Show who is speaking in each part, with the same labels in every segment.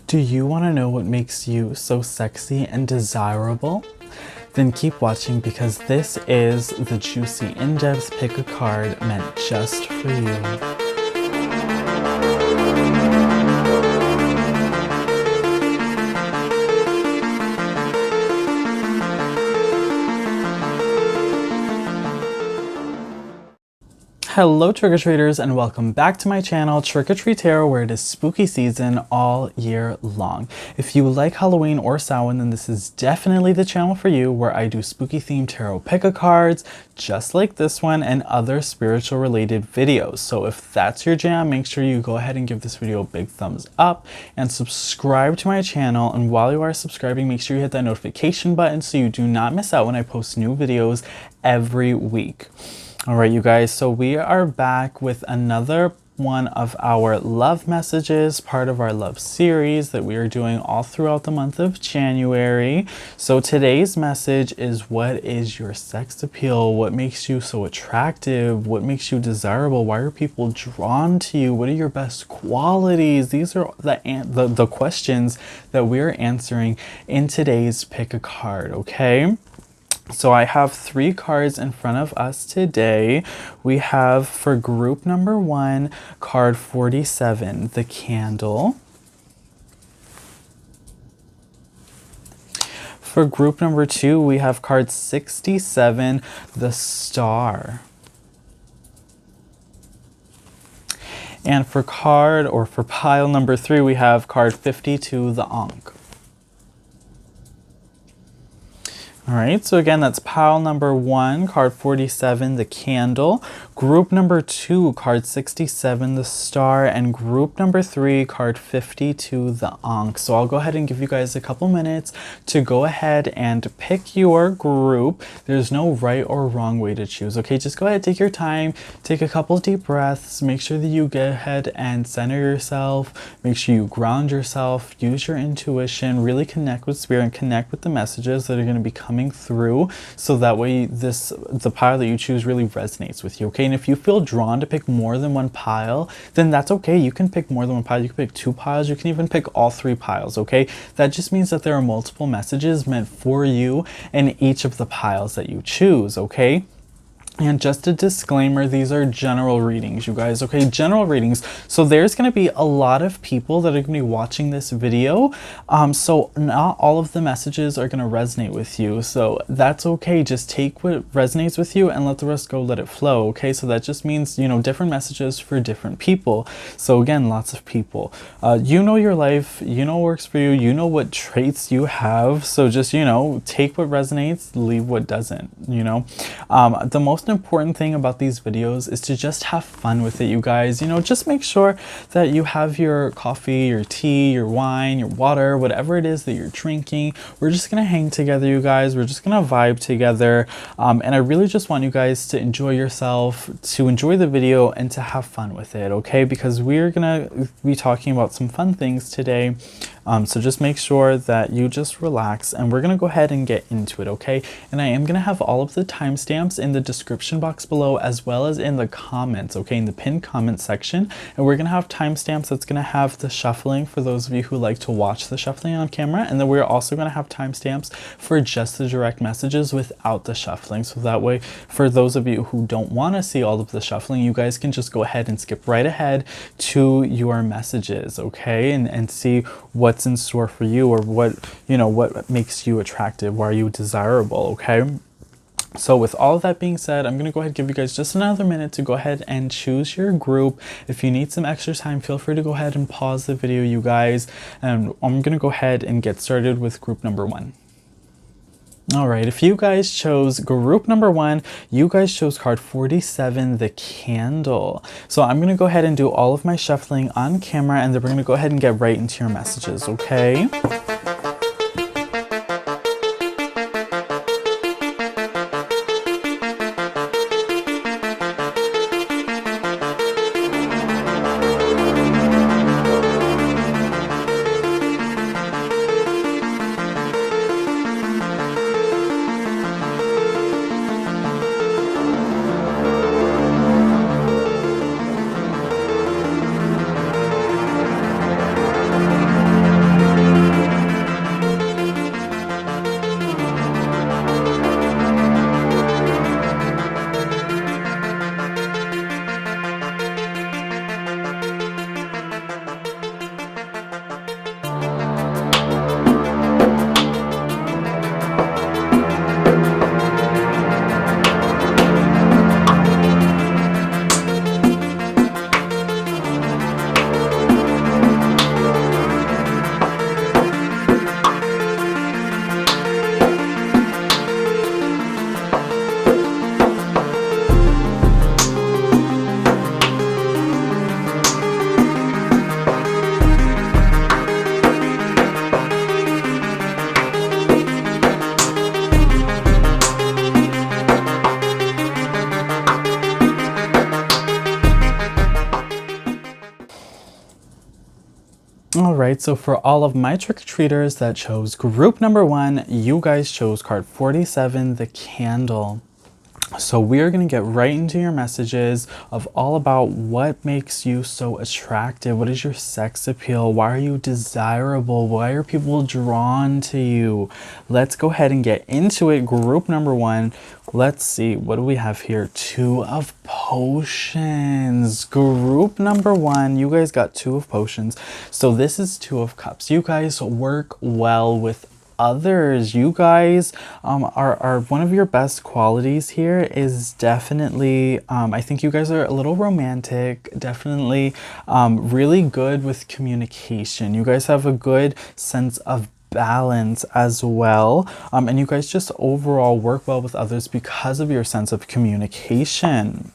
Speaker 1: Do you want to know what makes you so sexy and desirable? Then keep watching because this is the juicy in-depth pick a card meant just for you. Hello trick-or-treaters and welcome back to my channel TrickrTreatTarot, where it is spooky season all year long. If you like Halloween or Samhain, then this is definitely the channel for you, where I do spooky themed tarot pick-a-cards just like this one and other spiritual related videos. So if that's your jam, make sure you go ahead and give this video a big thumbs up and subscribe to my channel. And while you are subscribing, make sure you hit that notification button so you do not miss out when I post new videos every week. All right, you guys, so we are back with another one of our love messages, part of our love series that we are doing all throughout the month of January. So today's message is, what is your sex appeal? What makes you so attractive? What makes you desirable? Why are people drawn to you? What are your best qualities? These are the questions that we're answering in today's pick a card, okay? So I have 3 cards in front of us today. We have, for group number 1, card 47, the Candle. For group number 2, we have card 67, the Star. And for pile number 3, we have card 52, the Ankh. All right, so again, that's pile number 1, card 47, the Candle. Group number 2, card 67, the Star. And group number 3, card 52, the Ankh. So I'll go ahead and give you guys a couple minutes to go ahead and pick your group. There's no right or wrong way to choose, okay? Just go ahead, take your time, take a couple deep breaths, make sure that you go ahead and center yourself, make sure you ground yourself, use your intuition, really connect with spirit and connect with the messages that are going to be coming through, so that way the pile that you choose really resonates with you, okay? And if you feel drawn to pick more than one pile, then that's okay. You can pick more than one pile. You can pick 2 piles. You can even pick all 3 piles, okay? That just means that there are multiple messages meant for you in each of the piles that you choose, okay? And just a disclaimer, these are general readings, you guys, okay? General readings. So there's going to be a lot of people that are going to be watching this video. So not all of the messages are going to resonate with you. So that's okay. Just take what resonates with you and let the rest go, let it flow, okay? So that just means, you know, different messages for different people. So again, lots of people. You know your life, you know what works for you, you know what traits you have. So just, you know, take what resonates, leave what doesn't, you know? The most important thing about these videos is to just have fun with it, you guys. You know, just make sure that you have your coffee, your tea, your wine, your water, whatever it is that you're drinking. We're just gonna hang together, you guys. We're just gonna vibe together, and I really just want you guys to enjoy yourself, to enjoy the video, and to have fun with it, okay? Because we're gonna be talking about some fun things today. So just make sure that you just relax, and we're gonna go ahead and get into it, okay? And I am gonna have all of the timestamps in the description box below, as well as in the comments, okay, in the pinned comment section. And we're gonna have timestamps that's gonna have the shuffling for those of you who like to watch the shuffling on camera, and then we're also gonna have timestamps for just the direct messages without the shuffling. So that way, for those of you who don't want to see all of the shuffling, you guys can just go ahead and skip right ahead to your messages, okay, and see what's in store for you, or what, you know, what makes you attractive, why are you desirable, okay? So with all of that being said, I'm going to go ahead and give you guys just another minute to go ahead and choose your group. If you need some extra time, feel free to go ahead and pause the video, you guys, and I'm going to go ahead and get started with group number 1. All right, if you guys chose group number 1, you guys chose card 47, the Candle. So I'm going to go ahead and do all of my shuffling on camera, and then we're going to go ahead and get right into your messages, okay? right, so for all of my trick-or-treaters that chose group number 1, you guys chose card 47, the Candle. So we are going to get right into your messages of all about what makes you so attractive. What is your sex appeal? Why are you desirable? Why are people drawn to you? Let's go ahead and get into it. Group number 1. Let's see. What do we have here? 2 of Potions. Group number 1. You guys got 2 of Potions. So this is 2 of Cups. You guys work well with others. You guys are one of your best qualities here is definitely I think you guys are a little romantic, definitely really good with communication. You guys have a good sense of balance as well, and you guys just overall work well with others because of your sense of communication.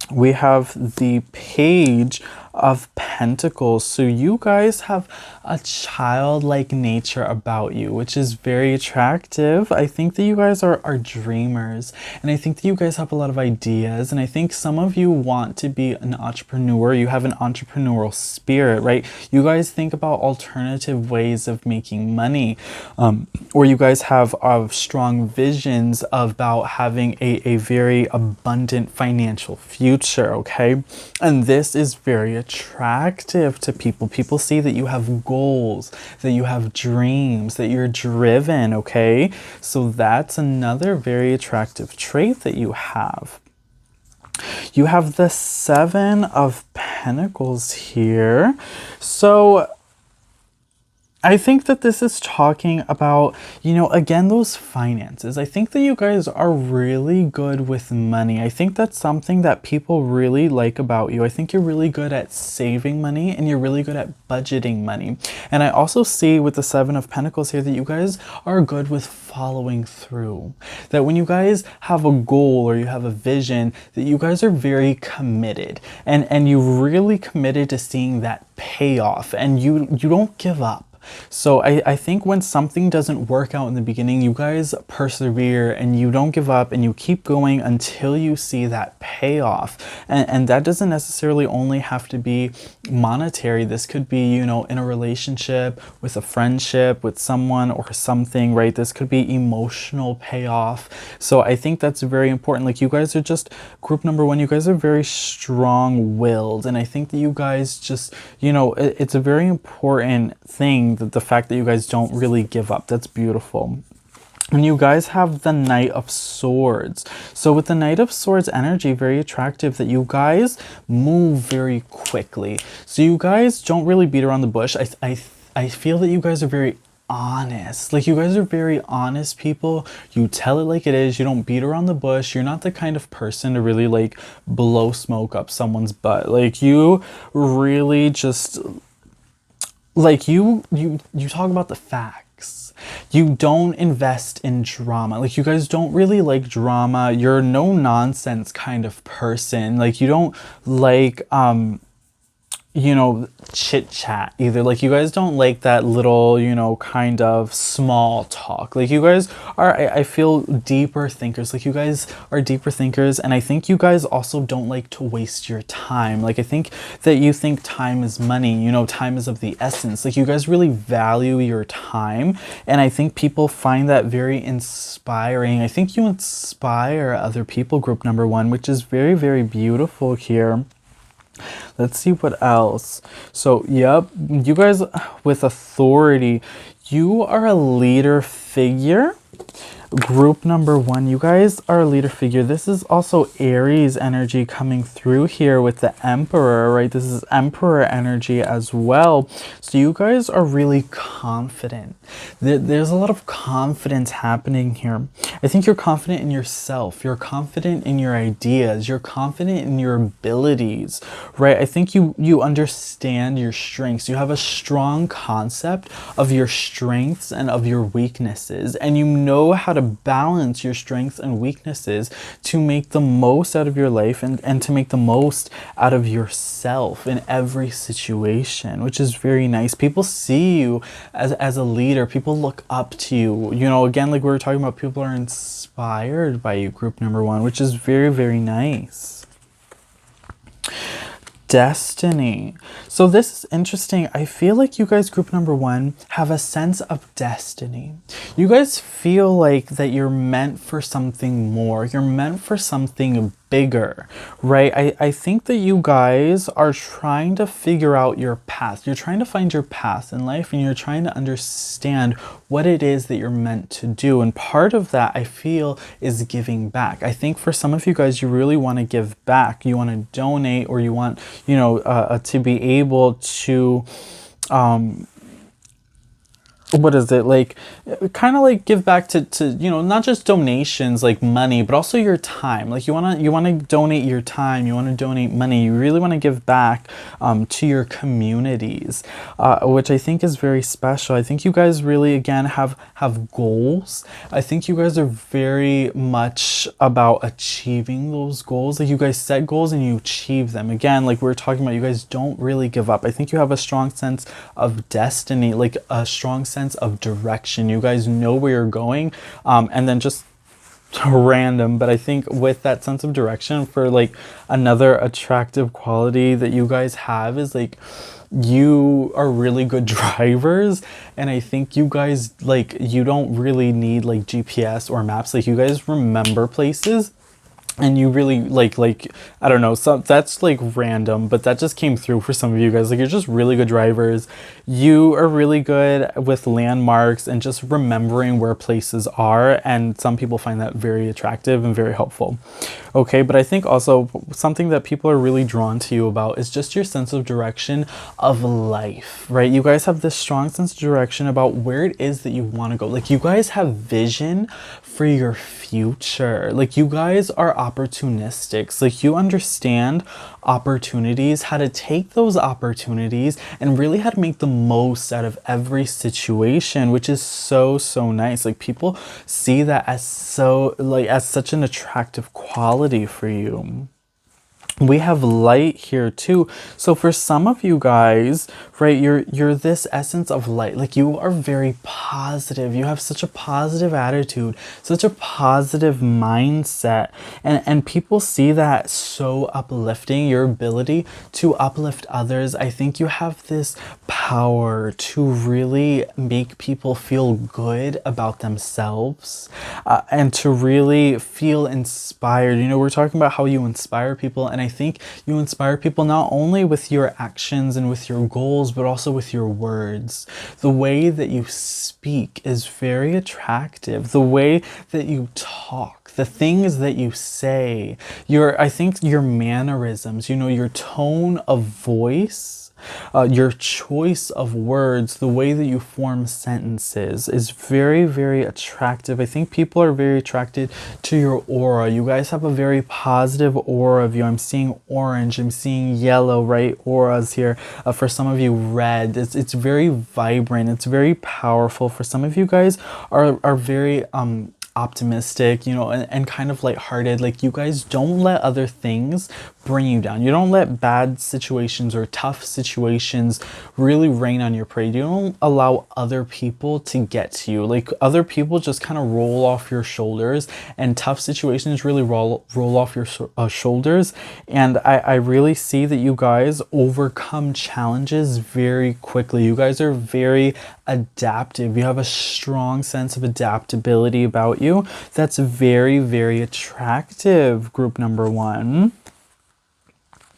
Speaker 1: We have the Page of Pentacles. So you guys have a childlike nature about you, which is very attractive. I think that you guys are dreamers, and I think that you guys have a lot of ideas, and I think some of you want to be an entrepreneur. You have an entrepreneurial spirit, right? You guys think about alternative ways of making money, or you guys have strong visions about having a very abundant financial future, okay? And this is very attractive to people. People see that you have goals, that you have dreams, that you're driven, okay? So that's another very attractive trait that you have. You have the 7 of Pentacles here. So I think that this is talking about, you know, again, those finances. I think that you guys are really good with money. I think that's something that people really like about you. I think you're really good at saving money, and you're really good at budgeting money. And I also see with the 7 of Pentacles here that you guys are good with following through. That when you guys have a goal or you have a vision, that you guys are very committed, and you're really committed to seeing that payoff, and you don't give up. So I think when something doesn't work out in the beginning, you guys persevere and you don't give up, and you keep going until you see that payoff. And that doesn't necessarily only have to be monetary. This could be, you know, in a relationship, with a friendship, with someone or something, right? This could be emotional payoff. So I think that's very important. Like, you guys are just, group number 1, you guys are very strong-willed. And I think that you guys just, you know, it's a very important thing, that the fact that you guys don't really give up. That's beautiful. And you guys have the Knight of Swords. So with the Knight of Swords energy, very attractive, that you guys move very quickly. So you guys don't really beat around the bush. I feel that you guys are very honest. Like, you guys are very honest people. You tell it like it is. You don't beat around the bush. You're not the kind of person to really like blow smoke up someone's butt. Like, you really just, like, you talk about the facts. You don't invest in drama. Like, you guys don't really like drama. You're no nonsense kind of person. Like, you don't like you know, chit chat either. Like, you guys don't like that little, you know, kind of small talk. Like, you guys are, I feel, deeper thinkers. Like, you guys are deeper thinkers, and I think you guys also don't like to waste your time. Like, I think that you think time is money, you know, time is of the essence. Like, you guys really value your time, and I think people find that very inspiring. I think you inspire other people, group number 1, which is very, very beautiful here. Let's see what else. So, yep, you guys with authority, you are a leader figure. Group number 1, you guys are a leader figure. This is also Aries energy coming through here with the Emperor, right? This is Emperor energy as well. So you guys are really confident. There's a lot of confidence happening here. I think you're confident in yourself. You're confident in your ideas. You're confident in your abilities, right? I think you understand your strengths. You have a strong concept of your strengths and of your weaknesses, and you know how to balance your strengths and weaknesses to make the most out of your life, and to make the most out of yourself in every situation, which is very nice. People see you as a leader. People look up to you. You know, again, like we were talking about, people are inspired by you, group number 1, which is very, very nice. Destiny. So this is interesting. I feel like you guys, group number one, have a sense of destiny. You guys feel like that you're meant for something more. You're meant for something bigger, right? I think that you guys are trying to figure out your path. You're trying to find your path in life, and you're trying to understand what it is that you're meant to do. And part of that, I feel, is giving back. I think for some of you guys, you really want to give back. You want to donate, or you want, you know, to be able to, what is it, like, kind of like give back to you know, not just donations like money, but also your time. Like you want to donate your time, you want to donate money, you really want to give back to your communities, which I think is very special. I think you guys really, again, have goals. I think you guys are very much about achieving those goals. Like you guys set goals and you achieve them. Again, like we were talking about, you guys don't really give up. I think you have a strong sense of destiny, like a strong sense of direction. You guys know where you're going, and then just random, but I think with that sense of direction, for like another attractive quality that you guys have is like you are really good drivers. And I think you guys, like, you don't really need like GPS or maps. Like you guys remember places. And you really like I don't know, so that's like random, but that just came through for some of you guys. Like you're just really good drivers. You are really good with landmarks and just remembering where places are, and some people find that very attractive and very helpful. Okay, but I think also something that people are really drawn to you about is just your sense of direction of life, right? You guys have this strong sense of direction about where it is that you want to go. Like you guys have vision for your future. Like you guys are opportunistic. Like you understand opportunities, how to take those opportunities and really how to make the most out of every situation, which is so nice. Like people see that as as such an attractive quality for you. We have light here too. So for some of you guys, right, you're this essence of light. Like you are very positive. You have such a positive attitude, such a positive mindset. And people see that so uplifting, your ability to uplift others. I think you have this power to really make people feel good about themselves, and to really feel inspired. You know, we're talking about how you inspire people, and I think you inspire people not only with your actions and with your goals, but also with your words. The way that you speak is very attractive. The way that you talk, the things that you say, I think your mannerisms, you know, your tone of voice, your choice of words, the way that you form sentences is very attractive. I think people are very attracted to your aura. You guys have a very positive aura of you. I'm seeing orange, I'm seeing yellow, right? Auras here. For some of you, red. It's very vibrant. It's very powerful. For some of you guys are very optimistic, you know, and kind of lighthearted. Like you guys don't let other things bring you down. You don't let bad situations or tough situations really rain on your parade. You don't allow other people to get to you. Like other people just kind of roll off your shoulders, and tough situations really roll off your shoulders. And I really see that you guys overcome challenges very quickly. You guys are very adaptive. You have a strong sense of adaptability about you. That's very attractive, group number one.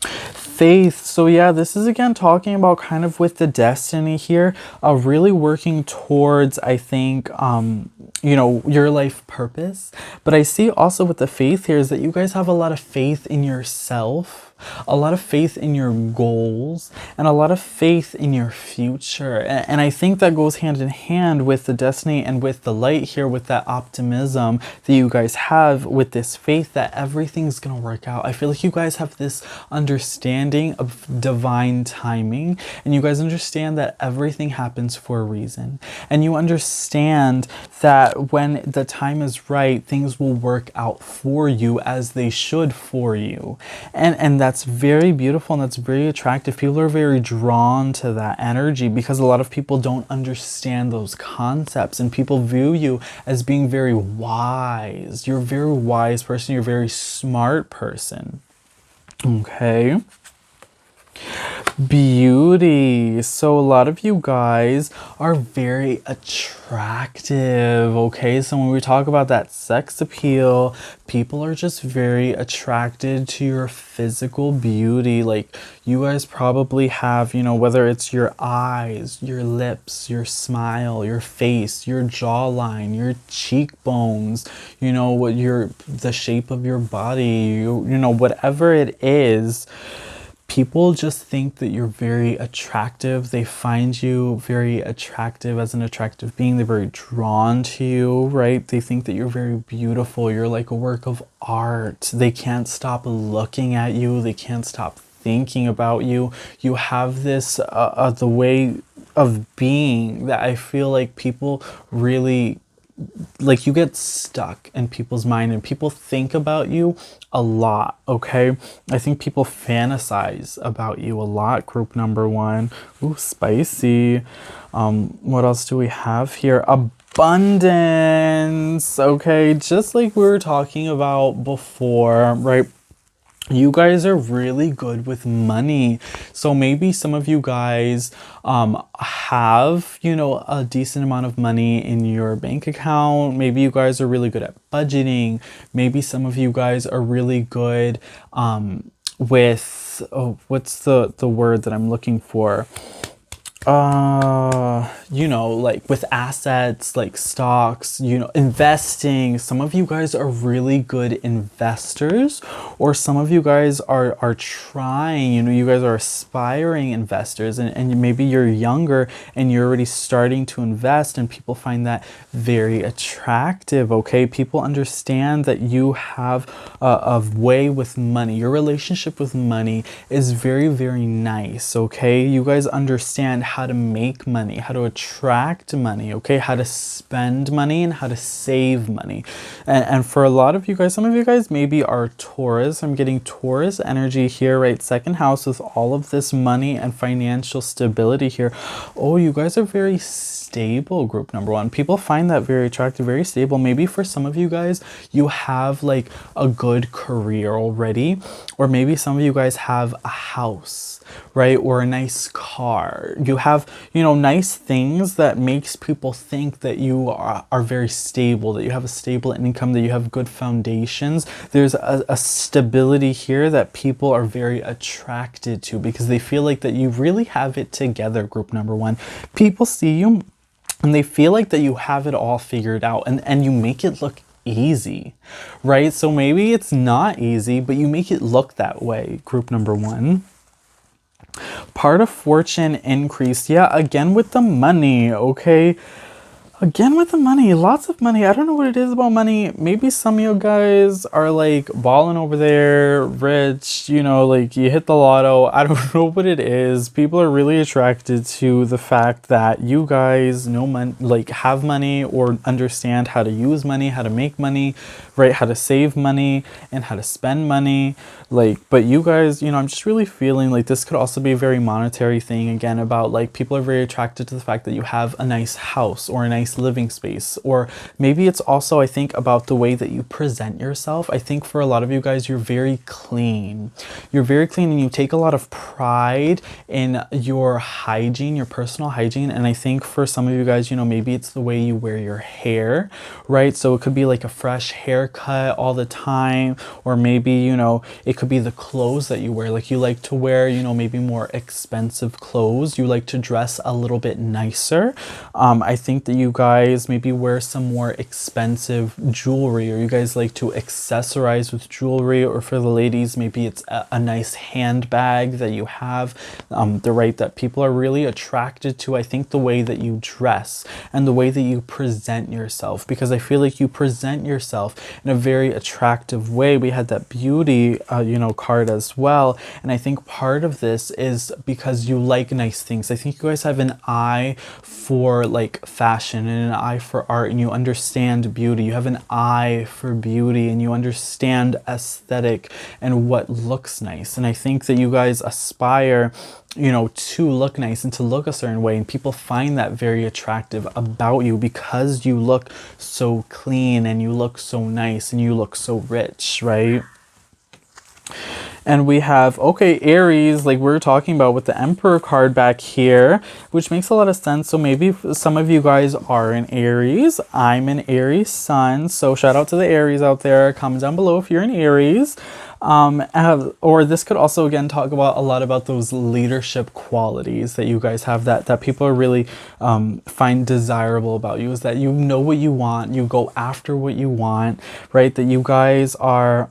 Speaker 1: Faith. So yeah, this is again talking about kind of with the destiny here, really working towards, I think, you know, your life purpose. But I see also with the faith here is that you guys have a lot of faith in yourself, a lot of faith in your goals, and a lot of faith in your future. And I think that goes hand in hand with the destiny and with the light here, with that optimism that you guys have, with this faith that everything's gonna work out. I feel like you guys have this understanding of divine timing, and you guys understand that everything happens for a reason. And you understand that when the time is right, things will work out for you as they should for you. And that's very beautiful, and that's very attractive. People are very drawn to that energy because a lot of people don't understand those concepts, and people view you as being very wise. You're a very wise person. You're a very smart person. Okay. Beauty. So a lot of you guys are very attractive, okay? So when we talk about that sex appeal, people are just very attracted to your physical beauty. Like, you guys probably have, you know, whether it's your eyes, your lips, your smile, your face, your jawline, your cheekbones, you know, what the shape of your body, you know, whatever it is. People just think that you're very attractive. They find you very attractive as an attractive being. They're very drawn to you, right? They think that you're very beautiful. You're like a work of art. They can't stop looking at you. They can't stop thinking about you. You have this, the way of being that I feel like people really, like, you get stuck in people's mind and people think about you a lot, okay? I think people fantasize about you a lot, group number one. Ooh, spicy. What else do we have here? Abundance, okay? Just like we were talking about before, right? You guys are really good with money. So maybe some of you guys have, you know, a decent amount of money in your bank account. Maybe you guys are really good at budgeting. Maybe some of you guys are really good with, oh, what's the word that I'm looking for? You know, like with assets, like stocks, you know, investing. Some of you guys are really good investors, or some of you guys are trying, you know, you guys are aspiring investors, and maybe you're younger and you're already starting to invest, and people find that very attractive, okay? People understand that you have a way with money. Your relationship with money is very, very nice, okay? You guys understand how to make money, how to attract money, okay? How to spend money and how to save money. And for a lot of you guys, some of you guys maybe are Taurus. I'm getting Taurus energy here, right? Second house with all of this money and financial stability here. Oh, you guys are very stable, group number one. People find that very attractive, very stable. Maybe for some of you guys, you have like a good career already, or maybe some of you guys have a house, right? Or a nice car. You have, you know, nice things that makes people think that you are very stable, that you have a stable income, that you have good foundations. There's a stability here that people are very attracted to because they feel like that you really have it together, group number one. People see you and they feel like that you have it all figured out, and you make it look easy, right? So maybe it's not easy, but you make it look that way, group number one. Part of fortune increase. Yeah, again with the money, okay? Again with the money, lots of money. I don't know what it is about money. Maybe some of you guys are like balling over there, rich, you know, like you hit the lotto. I don't know what it is. People are really attracted to the fact that you guys know money, like have money, or understand how to use money, how to make money, right? How to save money and how to spend money. Like, but you guys, you know, I'm just really feeling like this could also be a very monetary thing, again, about like people are very attracted to the fact that you have a nice house or a nice living space. Or maybe it's also, I think, about the way that you present yourself. I think for a lot of you guys, you're very clean. You're very clean and you take a lot of pride in your hygiene, your personal hygiene. And I think for some of you guys, you know, maybe it's the way you wear your hair, right? So it could be like a fresh haircut all the time, or maybe, you know, it could be the clothes that you wear. Like you like to wear, you know, maybe more expensive clothes. You like to dress a little bit nicer. I think that you guys maybe wear some more expensive jewelry, or you guys like to accessorize with jewelry, or for the ladies, maybe it's a nice handbag that you have. The right that people are really attracted to, I think, the way that you dress and the way that you present yourself, because I feel like you present yourself in a very attractive way. We had that beauty, you know, card as well. And I think part of this is because you like nice things. I think you guys have an eye for like fashion and an eye for art, and you understand beauty. You have an eye for beauty and you understand aesthetic and what looks nice. And I think that you guys aspire, you know, to look nice and to look a certain way, and people find that very attractive about you because you look so clean and you look so nice and you look so rich, right? And we have, okay, Aries, like we were talking about with the Emperor card back here, which makes a lot of sense. So maybe some of you guys are in Aries. I'm an Aries sun. So shout out to the Aries out there. Comment down below if you're in Aries. Or this could also, again, talk about a lot about those leadership qualities that you guys have that people are really find desirable about you, is that you know what you want, you go after what you want, right? That you guys are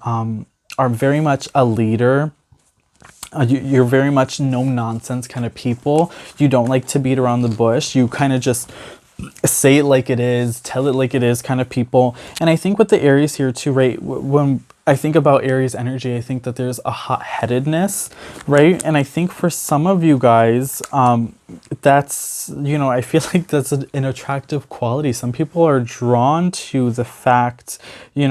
Speaker 1: very much a leader. You're very much no nonsense kind of people. You don't like to beat around the bush. You kind of just say it like it is, tell it like it is kind of people. And I think with the Aries here too, right, when I think about Aries energy, I think that there's a hot-headedness, right? And I think for some of you guys, that's, you know, I feel like that's an attractive quality. Some people are drawn to the fact, you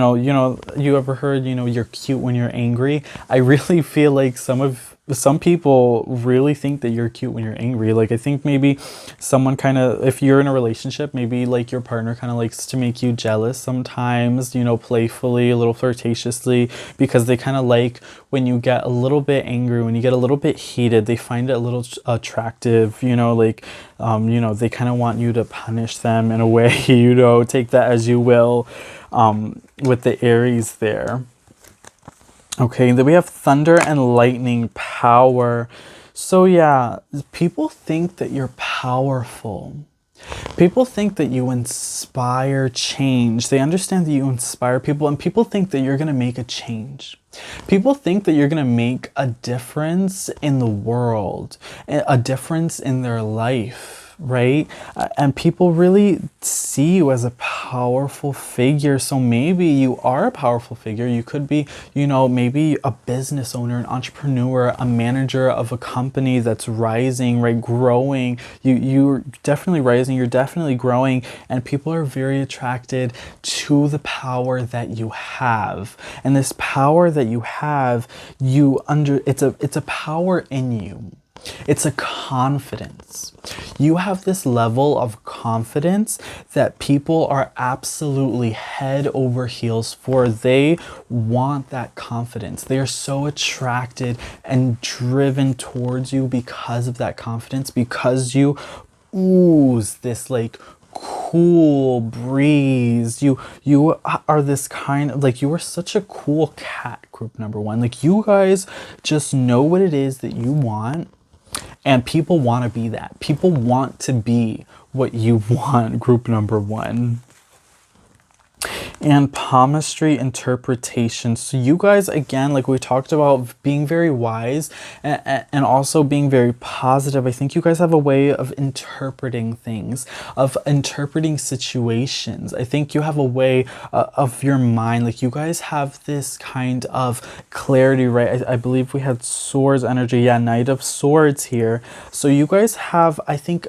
Speaker 1: ever heard, you're cute when you're angry? I really feel like some people really think that you're cute when you're angry. Like, I think maybe someone kind of, if you're in a relationship, maybe like your partner kind of likes to make you jealous sometimes, playfully, a little flirtatiously, because they kind of like when you get a little bit angry, when you get a little bit heated, they find it a little attractive, they kind of want you to punish them in a way, take that as you will, with the Aries there. Okay, then we have thunder and lightning power. So yeah, people think that you're powerful. People think that you inspire change. They understand that you inspire people, and people think that you're going to make a change. People think that you're going to make a difference in the world, a difference in their life. Right? And people really see you as a powerful figure. So maybe you are a powerful figure. You could be, maybe a business owner, an entrepreneur, a manager of a company that's rising, right? Growing. You're definitely rising. You're definitely growing. And people are very attracted to the power that you have. And this power that you have, it's a power in you. It's a confidence. You have this level of confidence that people are absolutely head over heels for. They want that confidence. They are so attracted and driven towards you because of that confidence, because you ooze this like cool breeze. You are this kind of like, you are such a cool cat, group number one. Like, you guys just know what it is that you want. And people want to be that. People want to be what you want, group number one. And palmistry interpretation. So you guys, again, like we talked about, being very wise and also being very positive. I think you guys have a way of interpreting things, of interpreting situations. I think you have a way of your mind. Like, you guys have this kind of clarity, right? I believe we had swords energy. Yeah, Knight of Swords here. So you guys have, I think,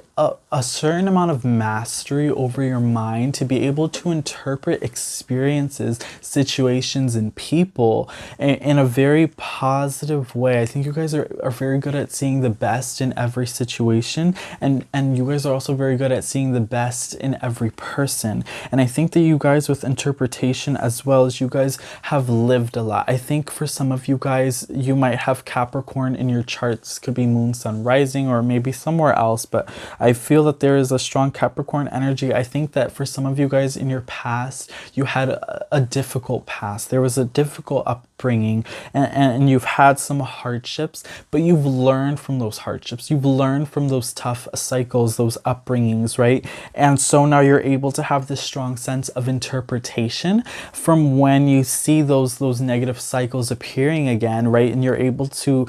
Speaker 1: a certain amount of mastery over your mind to be able to interpret experiences, situations, and people in a very positive way. I think you guys are very good at seeing the best in every situation, and you guys are also very good at seeing the best in every person. And I think that you guys, with interpretation, as well as you guys have lived a lot. I think for some of you guys, you might have Capricorn in your charts. Could be Moon, Sun, Rising, or maybe somewhere else, but I feel that there is a strong Capricorn energy. I think that for some of you guys in your past, you had a difficult past. There was a difficult upbringing, and you've had some hardships, but you've learned from those hardships. You've learned from those tough cycles, those upbringings, right? And so now you're able to have this strong sense of interpretation from when you see those negative cycles appearing again, right? And you're able to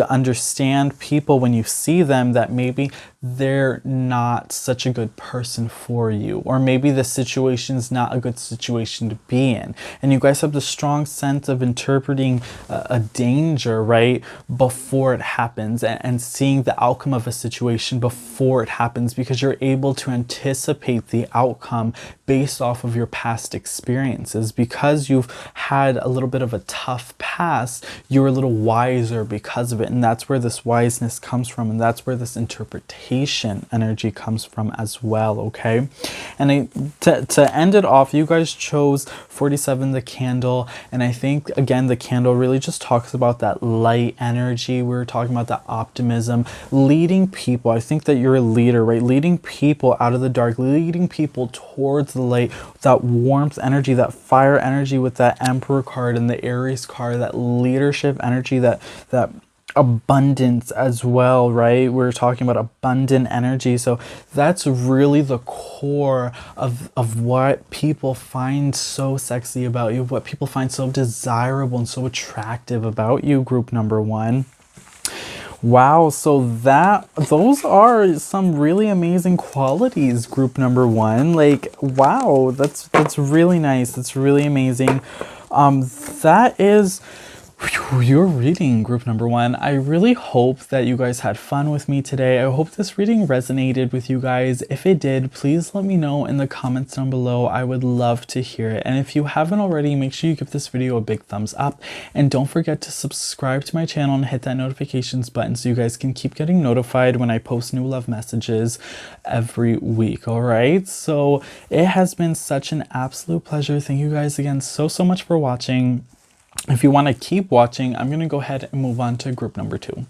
Speaker 1: understand people when you see them, that maybe they're not such a good person for you, or maybe the situation's not a good situation to be in. And you guys have the strong sense of interpreting a danger, right, before it happens, and seeing the outcome of a situation before it happens, because you're able to anticipate the outcome based off of your past experiences. Because you've had a little bit of a tough past, you're a little wiser because of it. And that's where this wiseness comes from, and that's where this interpretation energy comes from as well. Okay, and to end it off, you guys chose chose 47, the candle. And I think, again, the candle really just talks about that light energy. We were talking about that optimism, leading people. I think that you're a leader, right? Leading people out of the dark, leading people towards the light, that warmth energy, that fire energy with that Emperor card and the Aries card, that leadership energy, that abundance as well, right? We're talking about abundant energy. So that's really the core of what people find so sexy about you, what people find so desirable and so attractive about you, group number 1. Wow, so those are some really amazing qualities, group number 1. Like, wow, that's really nice. That's really amazing. That is your reading, group number 1. I really hope that you guys had fun with me today. I hope this reading resonated with you guys. If it did, please let me know in the comments down below. I would love to hear it. And if you haven't already, make sure you give this video a big thumbs up. And don't forget to subscribe to my channel and hit that notifications button so you guys can keep getting notified when I post new love messages every week. All right, so it has been such an absolute pleasure. Thank you guys again so much for watching. If you want to keep watching, I'm going to go ahead and move on to group number 2.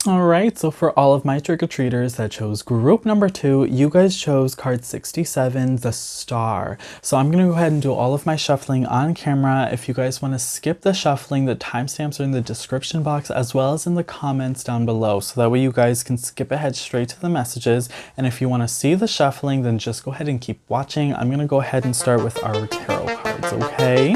Speaker 1: Alright, so for all of my trick-or-treaters that chose group number 2, you guys chose card 67, the Star. So I'm going to go ahead and do all of my shuffling on camera. If you guys want to skip the shuffling, the timestamps are in the description box as well as in the comments down below. So that way you guys can skip ahead straight to the messages. And if you want to see the shuffling, then just go ahead and keep watching. I'm going to go ahead and start with our tarot cards, okay?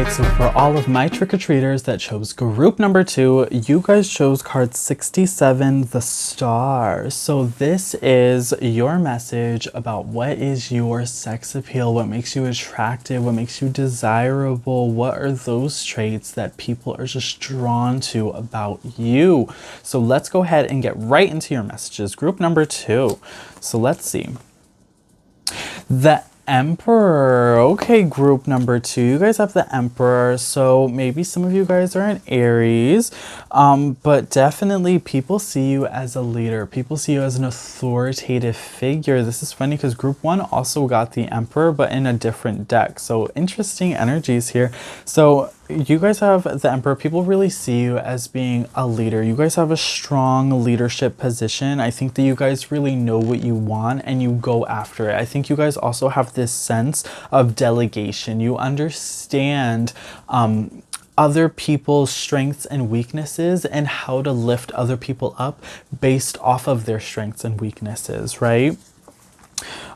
Speaker 1: So for all of my trick-or-treaters that chose group number 2, you guys chose card 67, the Star. So this is your message about what is your sex appeal, what makes you attractive, what makes you desirable, what are those traits that people are just drawn to about you. So let's go ahead and get right into your messages. Group number 2. So let's see. The Emperor. Okay, group number 2. You guys have the Emperor. So maybe some of you guys are in Aries, but definitely people see you as a leader. People see you as an authoritative figure. This is funny because group 1 also got the Emperor, but in a different deck. So interesting energies here. So you guys have the Emperor. People really see you as being a leader. You guys have a strong leadership position. I think that you guys really know what you want and you go after it. I think you guys also have this sense of delegation. You understand other people's strengths and weaknesses and how to lift other people up based off of their strengths and weaknesses, right?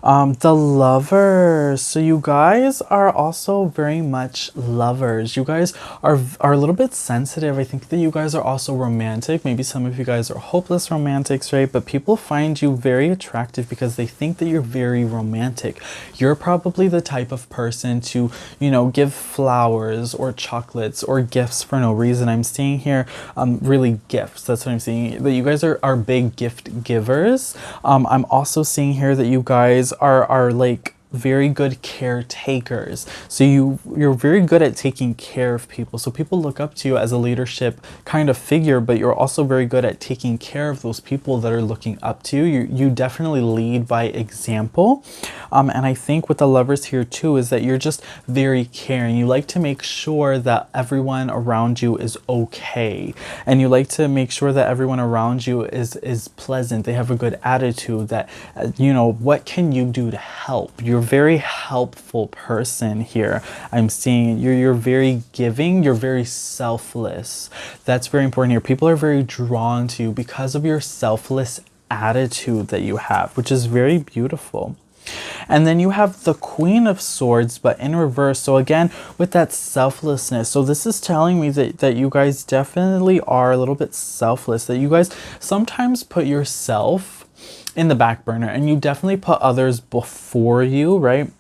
Speaker 1: The Lovers. So you guys are also very much lovers. You guys are a little bit sensitive. I think that you guys are also romantic. Maybe some of you guys are hopeless romantics, right? But people find you very attractive because they think that you're very romantic. You're probably the type of person to, you know, give flowers or chocolates or gifts for no reason. I'm seeing here really gifts. That's what I'm seeing. That you guys are big gift givers. I'm also seeing here that you guys are like very good caretakers. So you're very good at taking care of people. So people look up to you as a leadership kind of figure, but you're also very good at taking care of those people that are looking up to you. You definitely lead by example. And I think with the Lovers here too is that you're just very caring. You like to make sure that everyone around you is okay. And you like to make sure that everyone around you is pleasant. They have a good attitude, that, you know, what can you do to help? You're a very helpful person here. I'm seeing you're very giving. You're very selfless. That's very important here. People are very drawn to you because of your selfless attitude that you have, which is very beautiful. And then you have the Queen of Swords, but in reverse. So again, with that selflessness. So this is telling me that you guys definitely are a little bit selfless, that you guys sometimes put yourself in the back burner and you definitely put others before you, right?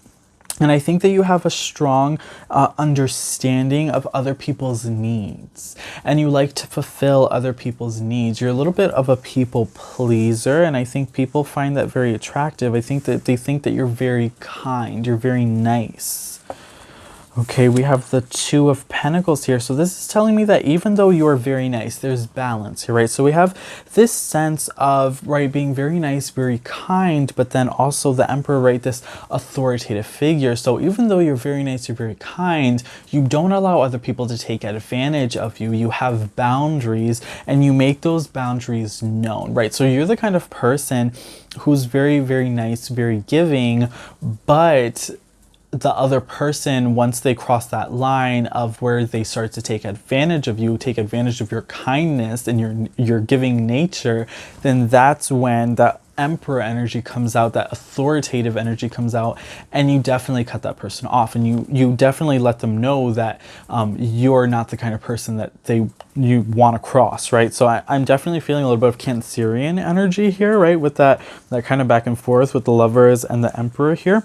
Speaker 1: And I think that you have a strong understanding of other people's needs, and you like to fulfill other people's needs. You're a little bit of a people pleaser, and I think people find that very attractive. I think that they think that you're very kind, you're very nice. Okay, we have the Two of Pentacles here. So this is telling me that even though you are very nice, there's balance here, right? So we have this sense of, right, being very nice, very kind, but then also the Emperor, right, this authoritative figure. So even though you're very nice, you're very kind, you don't allow other people to take advantage of you. You have boundaries and you make those boundaries known, right? So you're the kind of person who's very, very nice, very giving, but the other person, once they cross that line of where they start to take advantage of you, take advantage of your kindness and your giving nature, then that's when that Emperor energy comes out, that authoritative energy comes out, and you definitely cut that person off, and you definitely let them know that you're not the kind of person that you want to cross, right? So I'm definitely feeling a little bit of Cancerian energy here, right? With that kind of back and forth with the Lovers and the Emperor here.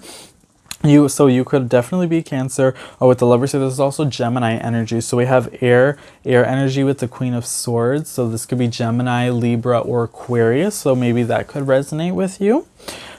Speaker 1: So you could definitely be Cancer. Oh, with the Lovers here, this is also Gemini energy. So we have air energy with the Queen of Swords. So this could be Gemini, Libra, or Aquarius. So maybe that could resonate with you.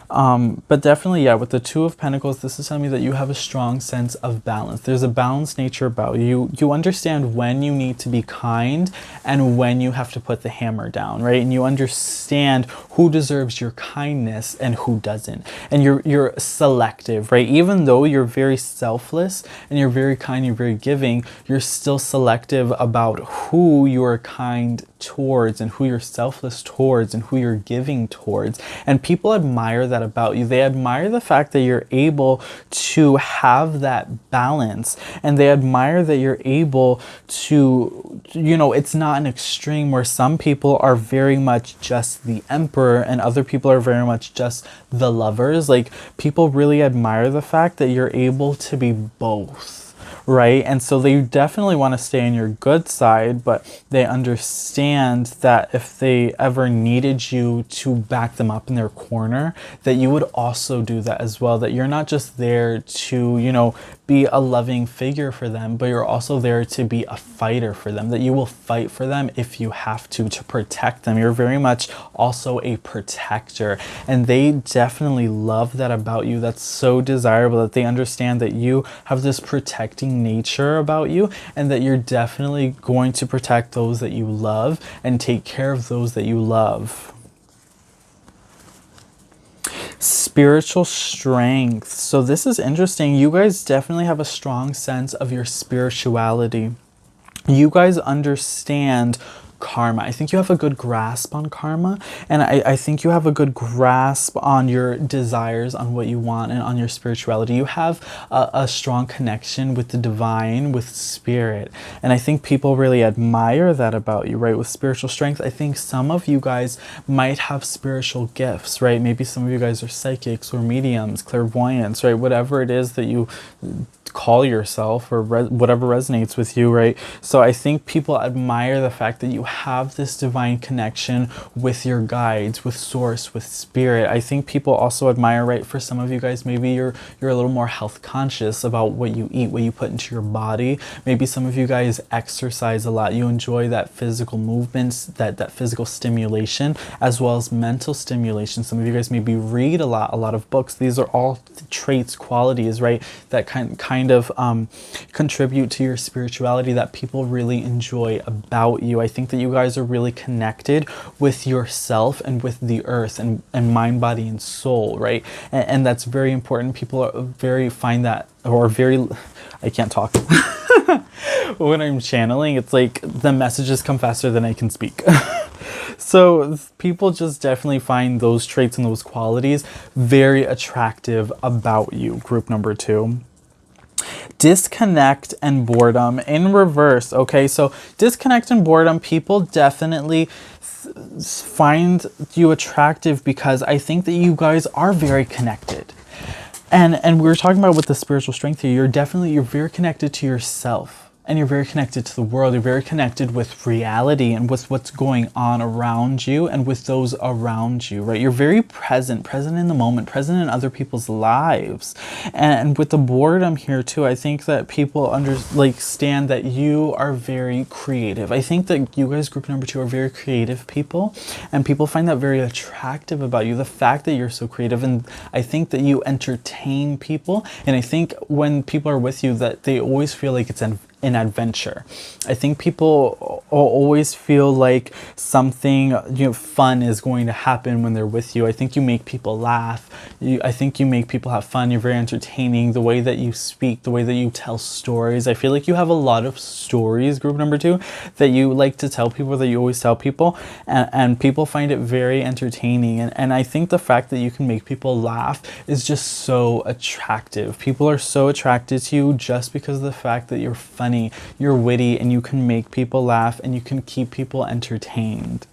Speaker 1: But definitely, yeah, with the Two of Pentacles, this is telling me that you have a strong sense of balance. There's a balanced nature about you. You understand when you need to be kind and when you have to put the hammer down, right? And you understand who deserves your kindness and who doesn't. And you're selective, right? Even though you're very selfless and you're very kind, you're very giving, you're still selective about who you're kind towards and who you're selfless towards and who you're giving towards. And people admire that about you. They admire the fact that you're able to have that balance, and they admire that you're able to, you know, it's not an extreme where some people are very much just the Emperor and other people are very much just the Lovers. Like, people really admire the fact that you're able to be both. Right? And so they definitely want to stay on your good side, but they understand that if they ever needed you to back them up in their corner, that you would also do that as well. That you're not just there to, you know, be a loving figure for them, but you're also there to be a fighter for them, that you will fight for them if you have to protect them. You're very much also a protector, and they definitely love that about you. That's so desirable, that they understand that you have this protecting nature about you, and that you're definitely going to protect those that you love and take care of those that you love. Spiritual strength. So this is interesting. You guys definitely have a strong sense of your spirituality. You guys understand karma. I think you have a good grasp on karma, and I think you have a good grasp on your desires, on what you want, and on your spirituality. You have a strong connection with the divine, with spirit, and I think people really admire that about you, right? With spiritual strength, I think some of you guys might have spiritual gifts, right? Maybe some of you guys are psychics or mediums, clairvoyants, right? Whatever it is that you call yourself, or whatever resonates with you, right? So I think people admire the fact that you have this divine connection with your guides, with source, with spirit. I think people also admire, right, for some of you guys, maybe you're a little more health conscious about what you eat, what you put into your body. Maybe some of you guys exercise a lot. You enjoy that physical movements, that physical stimulation, as well as mental stimulation. Some of you guys maybe read a lot of books. These are all traits, qualities, right, that kind of contribute to your spirituality that people really enjoy about you. I think that you guys are really connected with yourself and with the earth and mind, body, and soul, right? And that's very important. People are find that, or very, I can't talk. When I'm channeling, it's like the messages come faster than I can speak. So people just definitely find those traits and those qualities very attractive about you. Group number 2. Disconnect and boredom in reverse. Okay, so disconnect and boredom, people definitely find you attractive because I think that you guys are very connected. And we were talking about with the spiritual strength here, you're very connected to yourself. And you're very connected to the world. You're very connected with reality and with what's going on around you and with those around you, right? You're very present in the moment, present in other people's lives. And with the boredom here too, I think that people understand that you are very creative. I think that you guys, group number 2, are very creative people, and people find that very attractive about you, the fact that you're so creative. And I think that you entertain people, and I think when people are with you that they always feel like it's an adventure. I think people always feel like something fun is going to happen when they're with you. I think you make people laugh. I think you make people have fun. You're very entertaining. The way that you speak, the way that you tell stories. I feel like you have a lot of stories, group number 2, that you like to tell people, that you always tell people, and people find it very entertaining. And I think the fact that you can make people laugh is just so attractive. People are so attracted to you just because of the fact that you're funny, you're witty, and you can make people laugh and you can keep people entertained.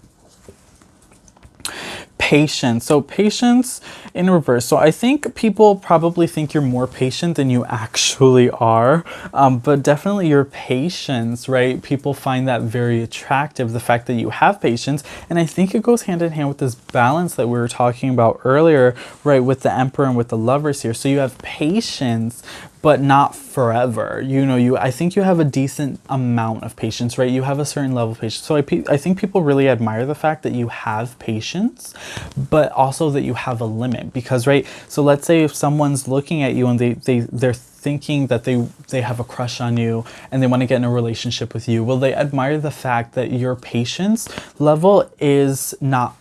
Speaker 1: Patience. So patience in reverse. So I think people probably think you're more patient than you actually are, but definitely your patience, right? People find that very attractive, the fact that you have patience. And I think it goes hand in hand with this balance that we were talking about earlier, right? With the Emperor and with the Lovers here. So you have patience, but not forever. I think you have a decent amount of patience, right? You have a certain level of patience. So I think people really admire the fact that you have patience, but also that you have a limit. Because, right, so let's say if someone's looking at you and they're thinking that they have a crush on you and they want to get in a relationship with you, well, they admire the fact that your patience level is not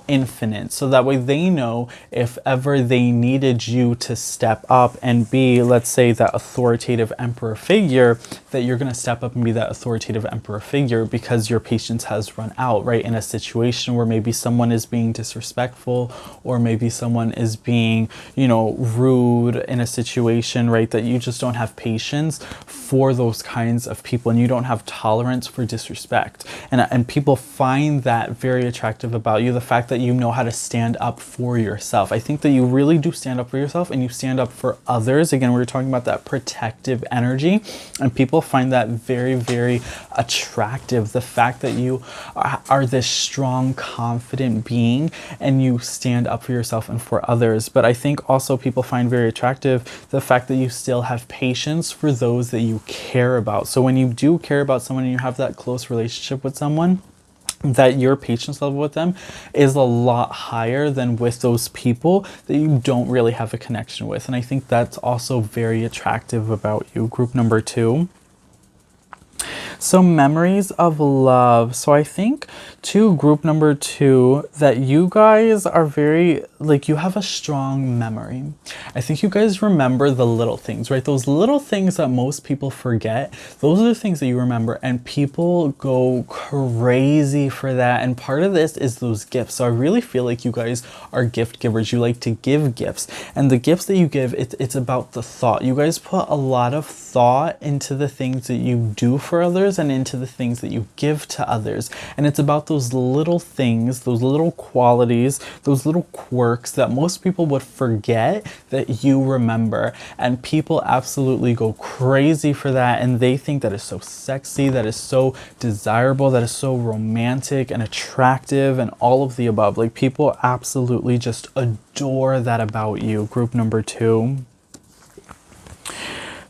Speaker 1: infinite. So that way they know if ever they needed you to step up and be, let's say, that authoritative emperor figure, that you're going to step up and be that authoritative emperor figure because your patience has run out, right? In a situation where maybe someone is being disrespectful, or maybe someone is being, rude in a situation, right? That you just don't have patience for those kinds of people, and you don't have tolerance for disrespect. And people find that very attractive about you, the fact that you know how to stand up for yourself. I think that you really do stand up for yourself, and you stand up for others. Again, we were talking about that protective energy, and people find that very, very attractive. The fact that you are this strong, confident being, and you stand up for yourself and for others. But I think also people find very attractive the fact that you still have patience for those that you care about. So when you do care about someone and you have that close relationship with someone, that your patience level with them is a lot higher than with those people that you don't really have a connection with. And I think that's also very attractive about you. Group number 2. So memories of love. So I think group number 2, that you guys are very, you have a strong memory. I think you guys remember the little things, right? Those little things that most people forget, those are the things that you remember, and people go crazy for that. And part of this is those gifts. So I really feel like you guys are gift givers. You like to give gifts, and the gifts that you give, it's about the thought. You guys put a lot of thought into the things that you do for others, others and into the things that you give to others. And it's about those little things, those little qualities, those little quirks that most people would forget that you remember. And people absolutely go crazy for that, and they think that is so sexy, that is so desirable, that is so romantic and attractive and all of the above. Like, people absolutely just adore that about you. Group number 2.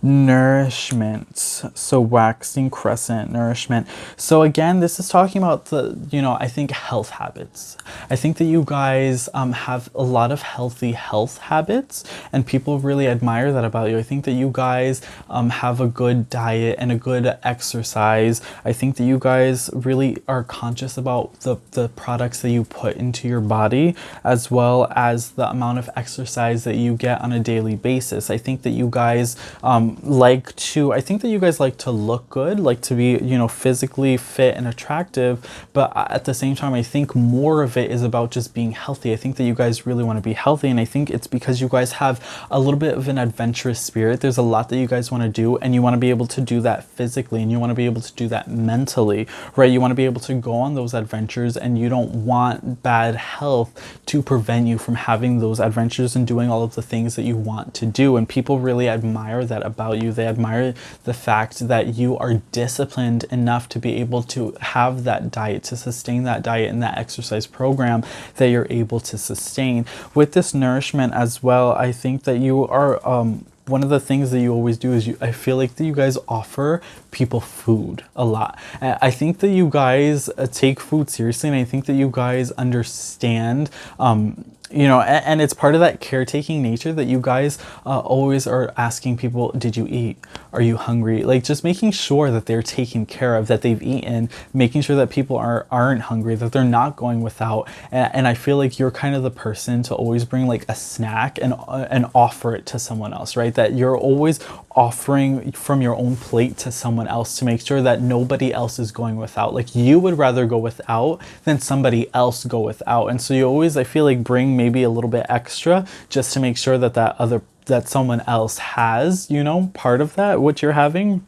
Speaker 1: Nourishment. So waxing crescent, nourishment. So again, this is talking about the, I think health habits. I think that you guys have a lot of healthy health habits, and people really admire that about you. I think that you guys have a good diet and a good exercise. I think that you guys really are conscious about the products that you put into your body, as well as the amount of exercise that you get on a daily basis. I think that you guys like to look good, like to be, physically fit and attractive. But at the same time, I think more of it is about just being healthy. I think that you guys really want to be healthy. And I think it's because you guys have a little bit of an adventurous spirit. There's a lot that you guys want to do, and you want to be able to do that physically, and you want to be able to do that mentally, right? You want to be able to go on those adventures, and you don't want bad health to prevent you from having those adventures and doing all of the things that you want to do. And people really admire that about you. They admire the fact that you are disciplined enough to be able to have that diet, to sustain that diet and that exercise program that you're able to sustain. With this nourishment as well, I think that you are one of the things that you always do is I feel like that you guys offer people food a lot. I think that you guys take food seriously, and I think that you guys understand and it's part of that caretaking nature that you guys always are asking people, did you eat? Are you hungry? Like, just making sure that they're taken care of, that they've eaten, making sure that people aren't hungry, that they're not going without. And I feel like you're kind of the person to always bring like a snack and offer it to someone else, right? That you're always offering from your own plate to someone else to make sure that nobody else is going without. Like, you would rather go without than somebody else go without. And so you always, I feel like, bring maybe a little bit extra just to make sure that that someone else has, part of that, what you're having.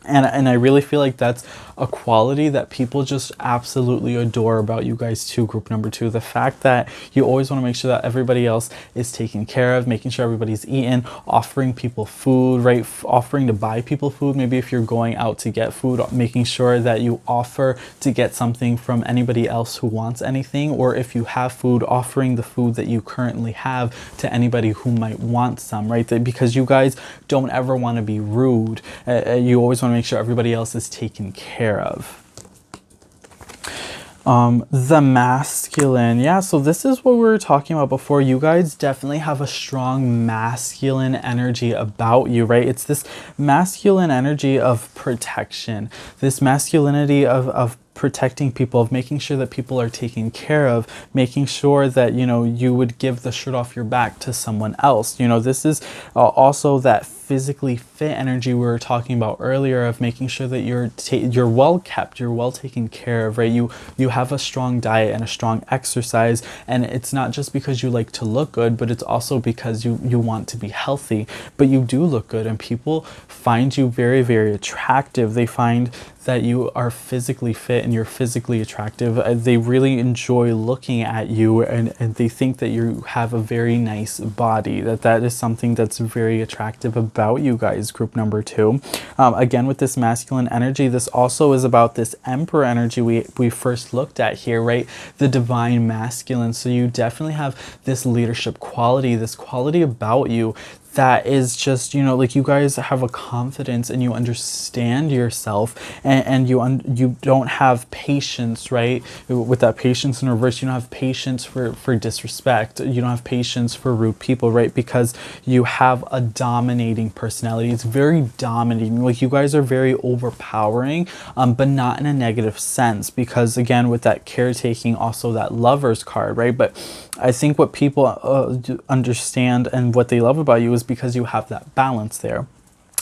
Speaker 1: And I really feel like that's a quality that people just absolutely adore about you guys too, group number 2. The fact that you always want to make sure that everybody else is taken care of, making sure everybody's eaten, offering people food, right? Offering to buy people food. Maybe if you're going out to get food, making sure that you offer to get something from anybody else who wants anything, or if you have food, offering the food that you currently have to anybody who might want some, right? Because you guys don't ever want to be rude. You always want to make sure everybody else is taken care of. The masculine. Yeah, so this is what we were talking about before. You guys definitely have a strong masculine energy about you, right? It's this masculine energy of protection, this masculinity of protecting people, of making sure that people are taken care of, making sure that, you would give the shirt off your back to someone else. This is also that physically fit energy we were talking about earlier, of making sure that you're well kept, you're well taken care of, right? You have a strong diet and a strong exercise, and it's not just because you like to look good, but it's also because you want to be healthy. But you do look good, and people find you very, very attractive. They find that you are physically fit and you're physically attractive. They really enjoy looking at you, and they think that you have a very nice body, that is something that's very attractive about you guys, group number 2. Again, with this masculine energy, this also is about this emperor energy we first looked at here, right? The divine masculine. So you definitely have this leadership quality, this quality about you that is just, like, you guys have a confidence and you understand yourself, and you don't have patience, right? With that patience in reverse, you don't have patience for disrespect. You don't have patience for rude people, right? Because you have a dominating personality. It's very dominating. Like, you guys are very overpowering, but not in a negative sense, because again, with that caretaking, also that Lovers card, right? But I think what people understand and what they love about you is because you have that balance there.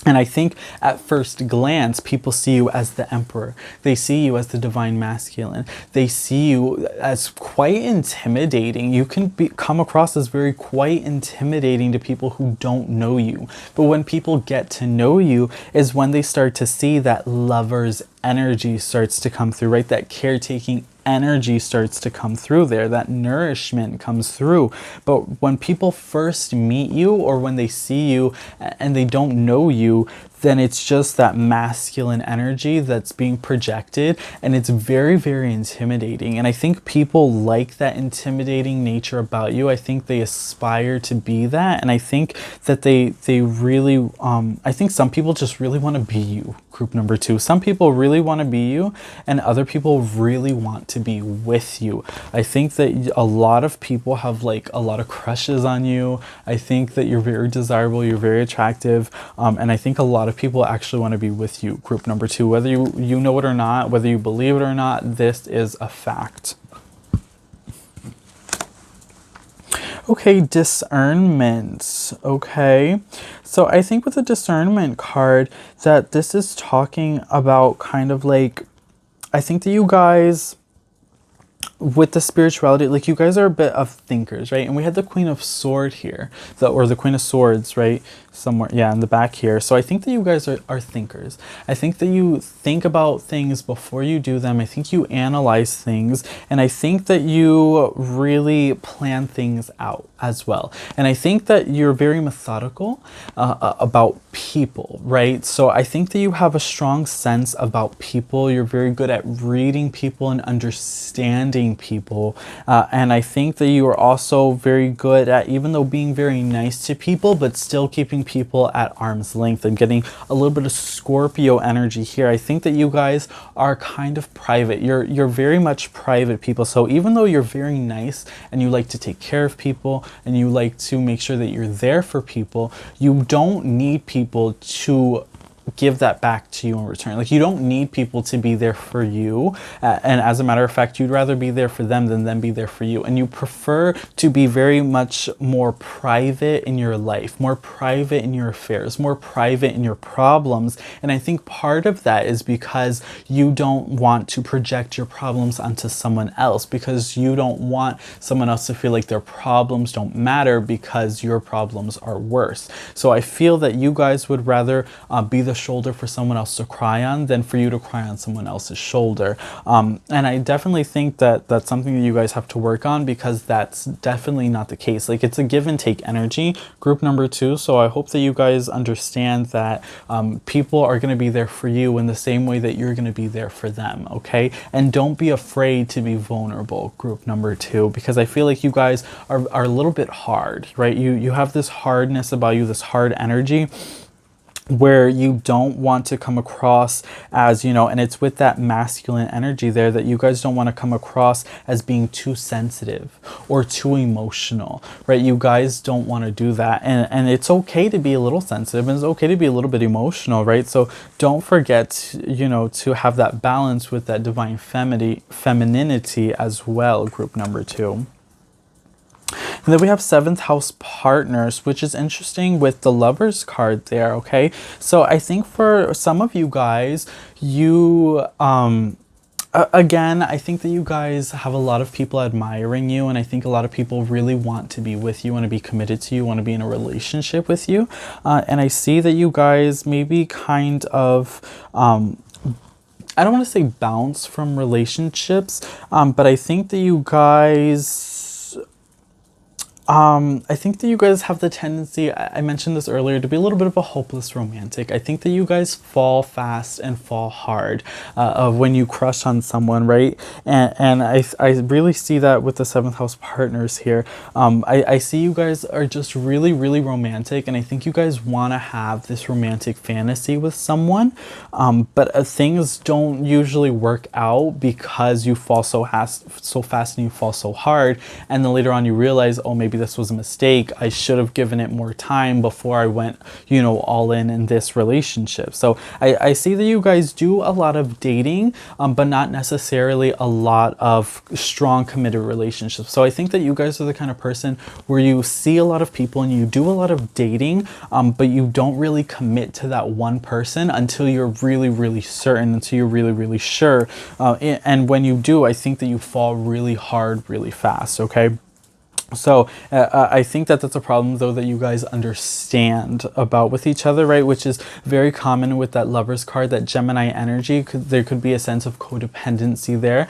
Speaker 1: And I think at first glance, people see you as the emperor. They see you as the divine masculine. They see you as quite intimidating. You can come across as very quite intimidating to people who don't know you. But when people get to know you is when they start to see that lover's energy starts to come through, right? That caretaking energy starts to come through there, that nourishment comes through. But when people first meet you or when they see you and they don't know you, then it's just that masculine energy that's being projected, and it's very, very intimidating. And I think people like that intimidating nature about you. I think they aspire to be that, and I think that they really I think some people just really want to be you, group number 2. Some people really want to be you, and other people really want to be with you. I think that a lot of people have like a lot of crushes on you. I think that you're very desirable, you're very attractive, and I think a lot of people actually want to be with you, group number 2. Whether you know it or not, whether you believe it or not, this is a fact. Okay, discernment. Okay, so I think with the discernment card that this is talking about kind of like, I think that you guys, with the spirituality, like you guys are a bit of thinkers, right? And we had the Queen of Sword here, or the Queen of Swords, right? Somewhere, yeah, in the back here. So I think that you guys are thinkers. I think that you think about things before you do them. I think you analyze things, and I think that you really plan things out as well. And I think that you're very methodical about people, right? So I think that you have a strong sense about people. You're very good at reading people and understanding people. And I think that you are also very good at, even though being very nice to people, but still keeping people at arm's length. I'm getting a little bit of Scorpio energy here. I think that you guys are kind of private. You're very much private people. So even though you're very nice and you like to take care of people and you like to make sure that you're there for people, you don't need people to give that back to you in return. Like, you don't need people to be there for you, and as a matter of fact, you'd rather be there for them than them be there for you. And you prefer to be very much more private in your life, more private in your affairs, more private in your problems. And I think part of that is because you don't want to project your problems onto someone else, because you don't want someone else to feel like their problems don't matter because your problems are worse. So I feel that you guys would rather be the shoulder for someone else to cry on than for you to cry on someone else's shoulder. And I definitely think that that's something that you guys have to work on, because that's definitely not the case. Like, it's a give and take energy, group number 2. So I hope that you guys understand that people are going to be there for you in the same way that you're going to be there for them. Okay, and don't be afraid to be vulnerable, group number 2, because I feel like you guys are a little bit hard, right? You have this hardness about you, this hard energy, where you don't want to come across as, you know, and it's with that masculine energy there, that you guys don't want to come across as being too sensitive or too emotional, right? You guys don't want to do that. And it's okay to be a little sensitive, and it's okay to be a little bit emotional, right? So don't forget, you know, to have that balance with that divine femininity as well, group number 2. And then we have 7th house partners, which is interesting with the Lovers card there, okay? So I think for some of you guys, you, again, I think that you guys have a lot of people admiring you, and I think a lot of people really want to be with you, want to be committed to you, want to be in a relationship with you. And I see that you guys maybe kind of, I don't want to say bounce from relationships, but I think that you guys... I think that you guys have the tendency, I mentioned this earlier, to be a little bit of a hopeless romantic. I think that you guys fall fast and fall hard of when you crush on someone, right? And I really see that with the 7th house partners here. I see you guys are just really, really romantic, and I think you guys want to have this romantic fantasy with someone, but things don't usually work out because you fall so fast and you fall so hard, and then later on you realize, oh, maybe this was a mistake. I should have given it more time before I went, you know, all in this relationship. So I see that you guys do a lot of dating, but not necessarily a lot of strong committed relationships. So I think that you guys are the kind of person where you see a lot of people and you do a lot of dating, but you don't really commit to that one person until you're really, really certain, until you're really, really sure. And when you do, I think that you fall really hard, really fast, okay? So I think that that's a problem, though, that you guys understand about with each other, right? Which is very common with that Lovers card, that Gemini energy. There could be a sense of codependency there,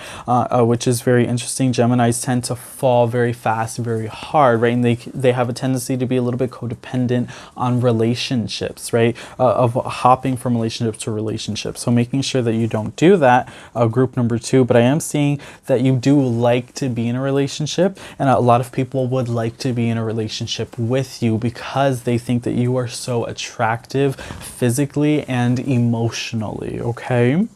Speaker 1: which is very interesting. Geminis tend to fall very fast, very hard, right? And they have a tendency to be a little bit codependent on relationships, right? Of hopping from relationship to relationship. So making sure that you don't do that, group number 2. But I am seeing that you do like to be in a relationship, and a lot of people would like to be in a relationship with you because they think that you are so attractive physically and emotionally, okay?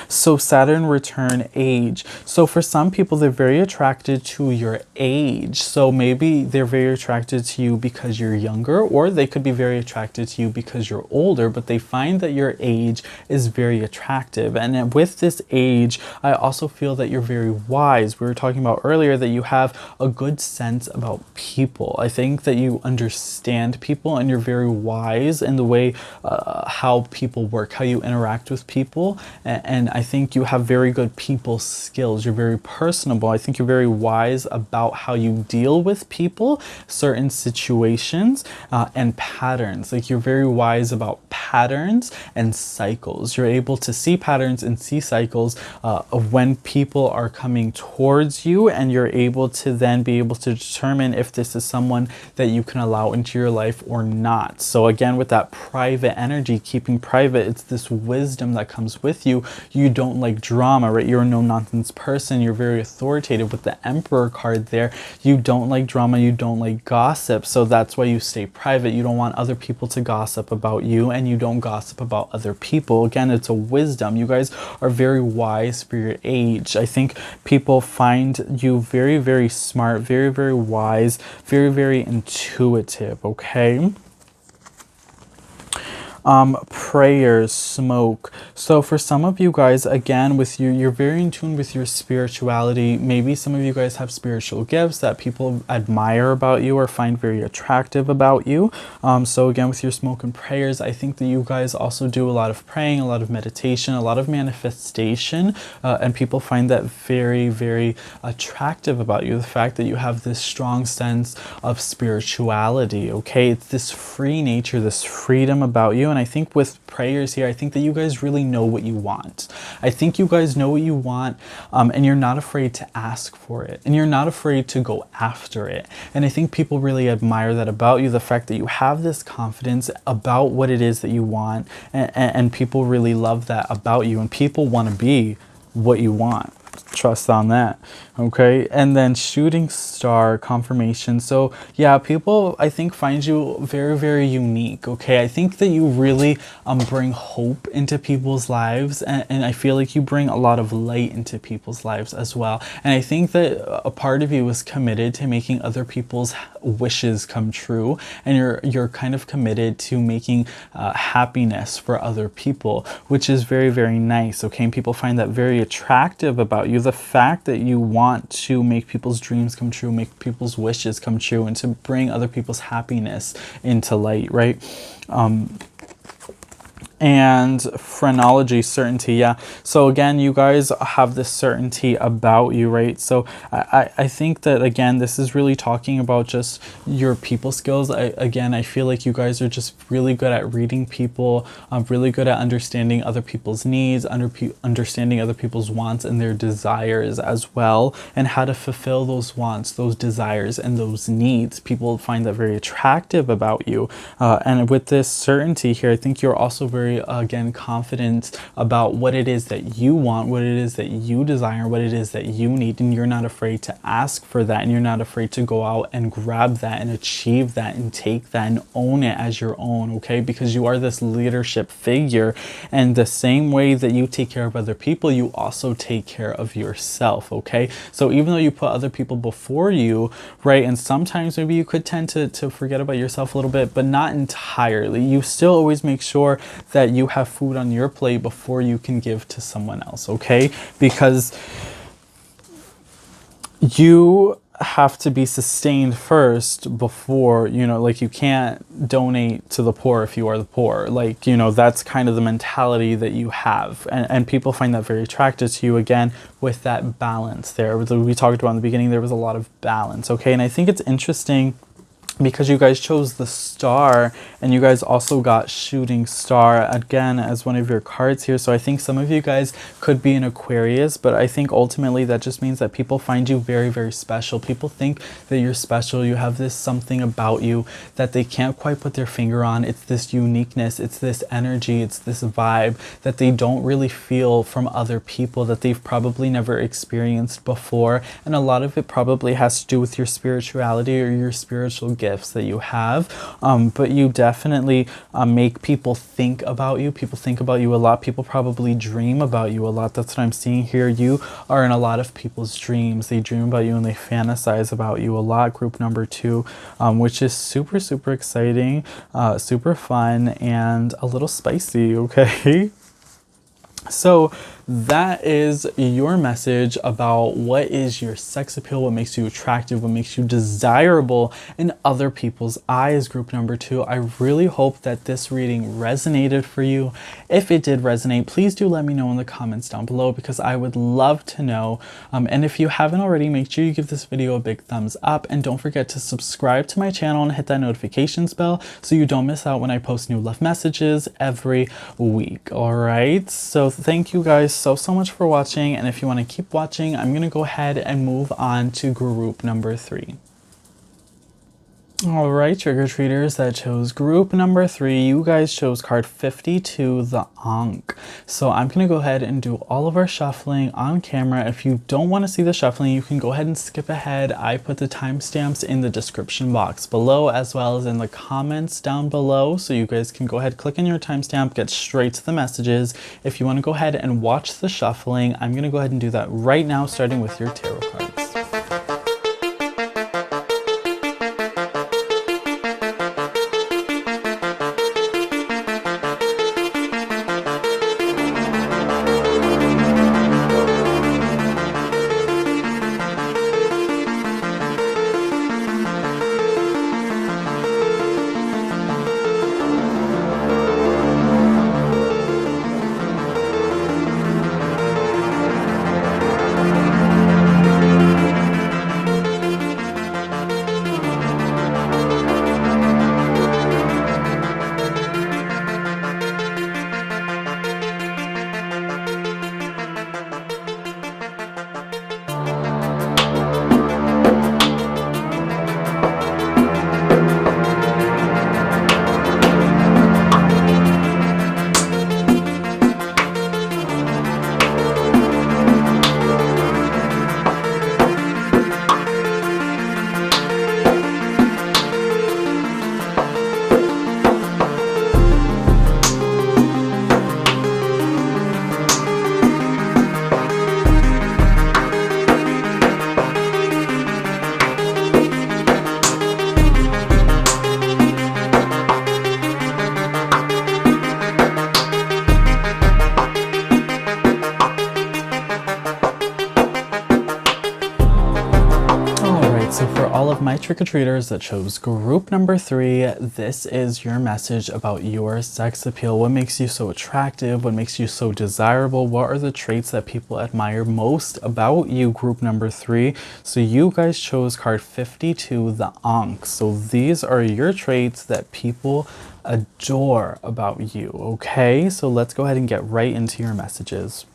Speaker 1: So Saturn return age. So for some people, they're very attracted to your age. So maybe they're very attracted to you because you're younger, or they could be very attracted to you because you're older, but they find that your age is very attractive. And with this age, I also feel that you're very wise. We were talking about earlier that you have a good sense about people. I think that you understand people and you're very wise in the way how people work, how you interact with people. And I think you have very good people skills. You're very personable. I think you're very wise about how you deal with people, certain situations, and patterns. Like, you're very wise about patterns and cycles. You're able to see patterns and see cycles of when people are coming towards you, and you're able to then be able to determine if this is someone that you can allow into your life or not. So again, with that private energy, keeping private, it's this wisdom that comes with you. You don't like drama, right? You're a no-nonsense person. You're very authoritative. With the Emperor card there, you don't like drama, you don't like gossip. So that's why you stay private. You don't want other people to gossip about you, and you don't gossip about other people. Again, it's a wisdom. You guys are very wise for your age. I think people find you very, very smart, very, very wise, very, very intuitive, okay? Prayers, smoke. So for some of you guys, again, with you, you're very in tune with your spirituality. Maybe some of you guys have spiritual gifts that people admire about you or find very attractive about you. So again, with your smoke and prayers, I think that you guys also do a lot of praying, a lot of meditation, a lot of manifestation, and people find that very, very attractive about you. The fact that you have this strong sense of spirituality, okay? It's this free nature, this freedom about you. And I think with prayers here, I think that you guys really know what you want. I think you guys know what you want, and you're not afraid to ask for it, and you're not afraid to go after it. And I think people really admire that about you, the fact that you have this confidence about what it is that you want, and people really love that about you, and people want to be what you want. Trust on that, okay? And then shooting star, confirmation. So yeah, people, I think, find you very, very unique, okay? I think that you really bring hope into people's lives, and I feel like you bring a lot of light into people's lives as well. And I think that a part of you is committed to making other people's wishes come true, and you're kind of committed to making happiness for other people, which is very, very nice, okay? And people find that very attractive about you, the fact that you want to make people's dreams come true, make people's wishes come true, and to bring other people's happiness into light, right? And phrenology, certainty, yeah. So again, you guys have this certainty about you, right? So I think that, again, this is really talking about just your people skills. I feel like you guys are just really good at reading people, really good at understanding other people's needs, understanding other people's wants and their desires as well, and how to fulfill those wants, those desires, and those needs. People find that very attractive about you. And with this certainty here, I think you're also very very, again, confident about what it is that you want, what it is that you desire, what it is that you need, and you're not afraid to ask for that, and you're not afraid to go out and grab that and achieve that and take that and own it as your own, okay? Because you are this leadership figure, and the same way that you take care of other people, you also take care of yourself, okay? So even though you put other people before you, right, and sometimes maybe you could tend to forget about yourself a little bit, but not entirely. You still always make sure that you have food on your plate before you can give to someone else, okay? Because you have to be sustained first before, you know, like you can't donate to the poor if you are the poor. Like, you know, that's kind of the mentality that you have. And people find that very attractive to you, again, with that balance there. We talked about in the beginning, there was a lot of balance, okay? And I think it's interesting because you guys chose the star, and you guys also got shooting star again as one of your cards here. So I think some of you guys could be an Aquarius, but I think ultimately that just means that people find you very, very special. People think that you're special. You have this something about you that they can't quite put their finger on. It's this uniqueness, it's this energy, it's this vibe that they don't really feel from other people, that they've probably never experienced before. And a lot of it probably has to do with your spirituality or your spiritual gifts that you have, but you definitely make people think about you. People think about you a lot. People probably dream about you a lot. That's what I'm seeing here. You are in a lot of people's dreams. They dream about you and they fantasize about you a lot. Group number 2, which is super, super exciting, super fun, and a little spicy, okay? So that is your message about what is your sex appeal, what makes you attractive, what makes you desirable in other people's eyes, group number 2. I really hope that this reading resonated for you. If it did resonate, please do let me know in the comments down below, because I would love to know. And if you haven't already, make sure you give this video a big thumbs up, and don't forget to subscribe to my channel and hit that notifications bell so you don't miss out when I post new love messages every week. All right, so thank you guys so much for watching, and if you want to keep watching, I'm gonna go ahead and move on to group number 3. All right, trick-or-treaters that chose group number 3, you guys chose card 52, the Ankh. So I'm gonna go ahead and do all of our shuffling on camera. If you don't want to see the shuffling, you can go ahead and skip ahead. I put the timestamps in the description box below, as well as in the comments down below, so you guys can go ahead, click on your timestamp, get straight to the messages. If you want to go ahead and watch the shuffling, I'm gonna go ahead and do that right now, starting with your tarot cards. My trick-or-treaters that chose group number 3, this is your message about your sex appeal. What makes you so attractive? What makes you so desirable? What are the traits that people admire most about you, group number 3? So you guys chose card 52, the Ankh. So these are your traits that people adore about you, okay? So let's go ahead and get right into your messages.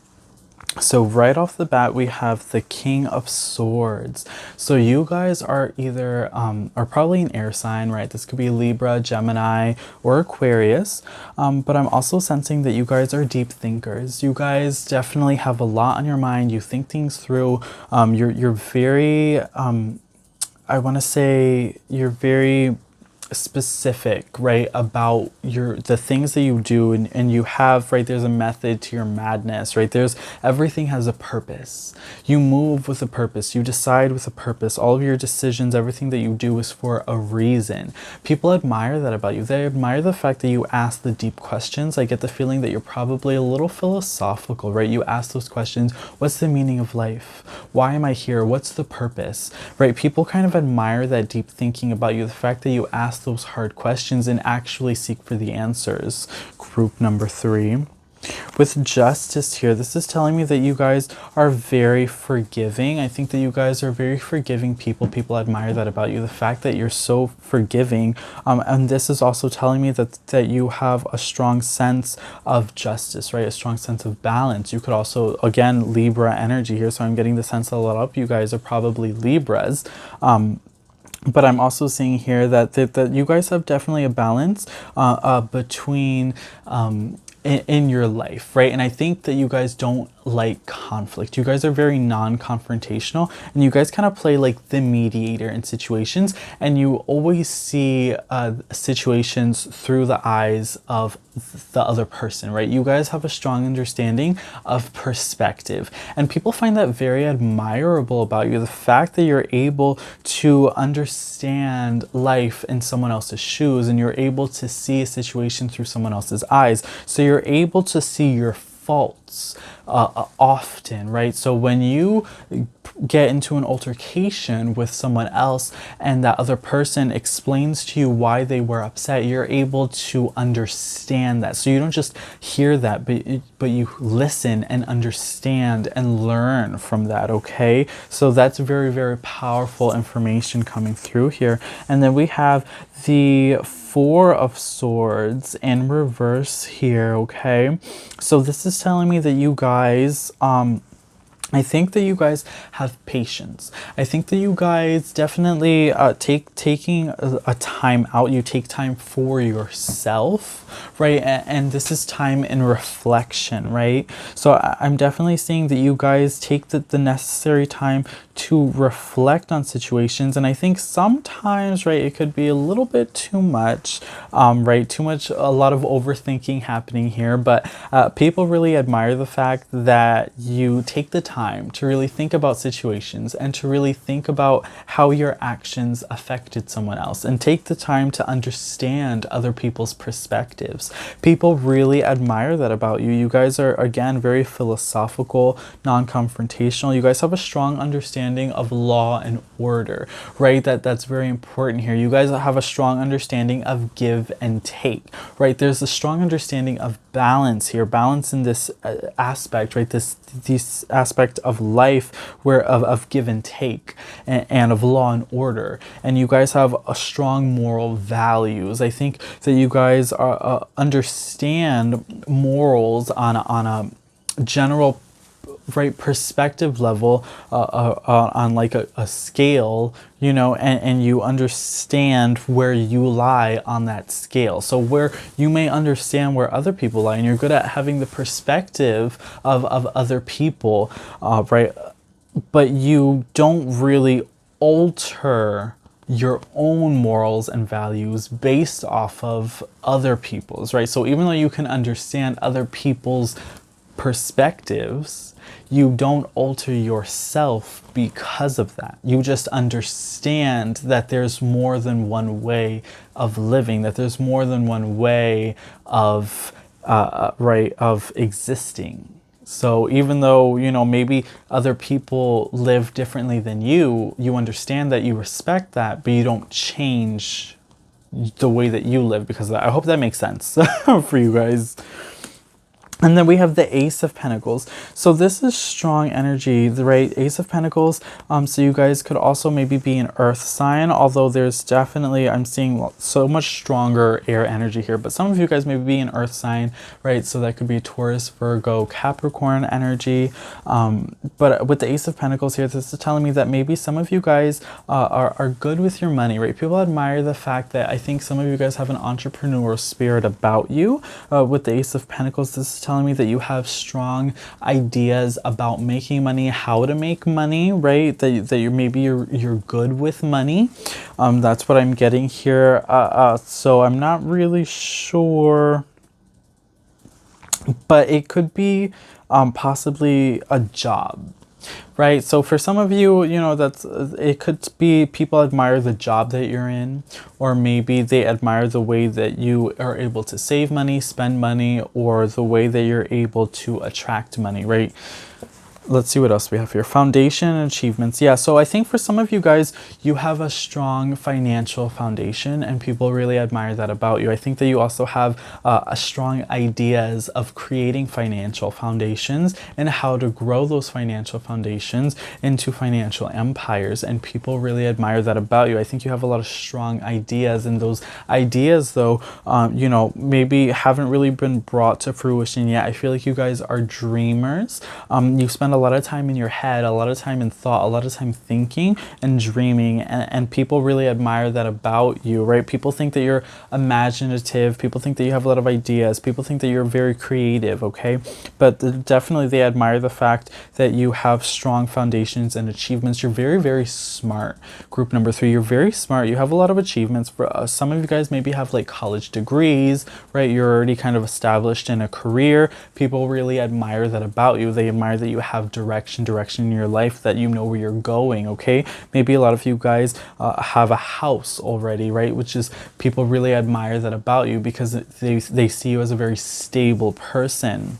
Speaker 1: So right off the bat, we have the King of Swords. So you guys are either, are probably an air sign, right? This could be Libra, Gemini, or Aquarius. But I'm also sensing that you guys are deep thinkers. You guys definitely have a lot on your mind. You think things through. You're very, I want to say you're very specific, right, about the things that you do, and you have, right, there's a method to your madness, right? There's, everything has a purpose. You move with a purpose, you decide with a purpose. All of your decisions, everything that you do is for a reason. People admire that about you. They admire the fact that you ask the deep questions. I get the feeling that you're probably a little philosophical, right? You ask those questions. What's the meaning of life? Why am I here? What's the purpose, right? People kind of admire that deep thinking about you, the fact that you ask those hard questions and actually seek for the answers. Group number 3. With Justice here, this is telling me that you guys are very forgiving. I think that you guys are very forgiving people. People admire that about you, the fact that you're so forgiving. And this is also telling me that you have a strong sense of justice, right? A strong sense of balance. You could also, again, Libra energy here. So I'm getting the sense that a lot of you guys are probably Libras. But I'm also seeing here that you guys have definitely a balance between in your life, right? And I think that you guys don't like conflict. You guys are very non-confrontational, and you guys kind of play like the mediator in situations, and you always see situations through the eyes of the other person, right? You guys have a strong understanding of perspective, and people find that very admirable about you. The fact that you're able to understand life in someone else's shoes, and you're able to see a situation through someone else's eyes. So you're able to see your faults often, right? So when you get into an altercation with someone else and that other person explains to you why they were upset, you're able to understand that. So you don't just hear that, but you listen and understand and learn from that, okay? So that's very, very powerful information coming through here. And then we have the Four of Swords in reverse here, okay? So this is telling me that you guys, I think that you guys have patience. I think that you guys definitely taking a time out. You take time for yourself, right? And this is time in reflection, right? So I'm definitely seeing that you guys take the necessary time to reflect on situations. And I think sometimes, right, it could be a little bit too much, right? Too much, a lot of overthinking happening here. But people really admire the fact that you take the time to really think about situations and to really think about how your actions affected someone else, and take the time to understand other people's perspectives. People really admire that about you. You guys are, again, very philosophical, non-confrontational. You guys have a strong understanding of law and order, right? That's very important here. You guys have a strong understanding of give and take, right? There's a strong understanding of balance here, balance in this aspect, right? This aspect of life where of give and take, and of law and order. And you guys have a strong moral values. I think that you guys are understand morals on a general, right, perspective level, on like a scale, you know, and you understand where you lie on that scale. So where you may understand where other people lie, and you're good at having the perspective of other people, right? But you don't really alter your own morals and values based off of other people's, right? So even though you can understand other people's perspectives, you don't alter yourself because of that. You just understand that there's more than one way of living, that there's more than one way of right, of existing. So even though, you know, maybe other people live differently than you understand that, you respect that, but you don't change the way that you live because of that. I hope that makes sense for you guys. And then we have the Ace of Pentacles. So this is strong energy, right? Ace of Pentacles. So you guys could also maybe be an earth sign, although there's definitely, I'm seeing so much stronger air energy here, but some of you guys may be an earth sign, right? So that could be Taurus, Virgo, Capricorn energy. But with the Ace of Pentacles here, this is telling me that maybe some of you guys are good with your money, right? People admire the fact that I think some of you guys have an entrepreneurial spirit about you. With the Ace of Pentacles, this is telling me that you have strong ideas about making money, how to make money, right? That you're good with money. That's what I'm getting here. So I'm not really sure, but it could be possibly a job. Right, so for some of you, you know, it could be people admire the job that you're in, or maybe they admire the way that you are able to save money, spend money, or the way that you're able to attract money, right? Let's see what else we have here. Foundation and achievements. Yeah, so I think for some of you guys, you have a strong financial foundation and people really admire that about you. I think that you also have a strong ideas of creating financial foundations and how to grow those financial foundations into financial empires, and people really admire that about you. I think you have a lot of strong ideas, and those ideas though, you know, maybe haven't really been brought to fruition yet. I feel like you guys are dreamers. You spend a lot of time in your head, a lot of time in thought, a lot of time thinking and dreaming, and people really admire that about you, right? People think that you're imaginative, people think that you have a lot of ideas, people think that you're very creative, okay? But definitely they admire the fact that you have strong foundations and achievements. You're very, very smart. Group number 3, you're very smart. You have a lot of achievements. For some of you guys maybe have like college degrees, right? You're already kind of established in a career. People really admire that about you. They admire that you have direction in your life, that you know where you're going, okay? Maybe a lot of you guys have a house already, right? Which is, people really admire that about you because they see you as a very stable person.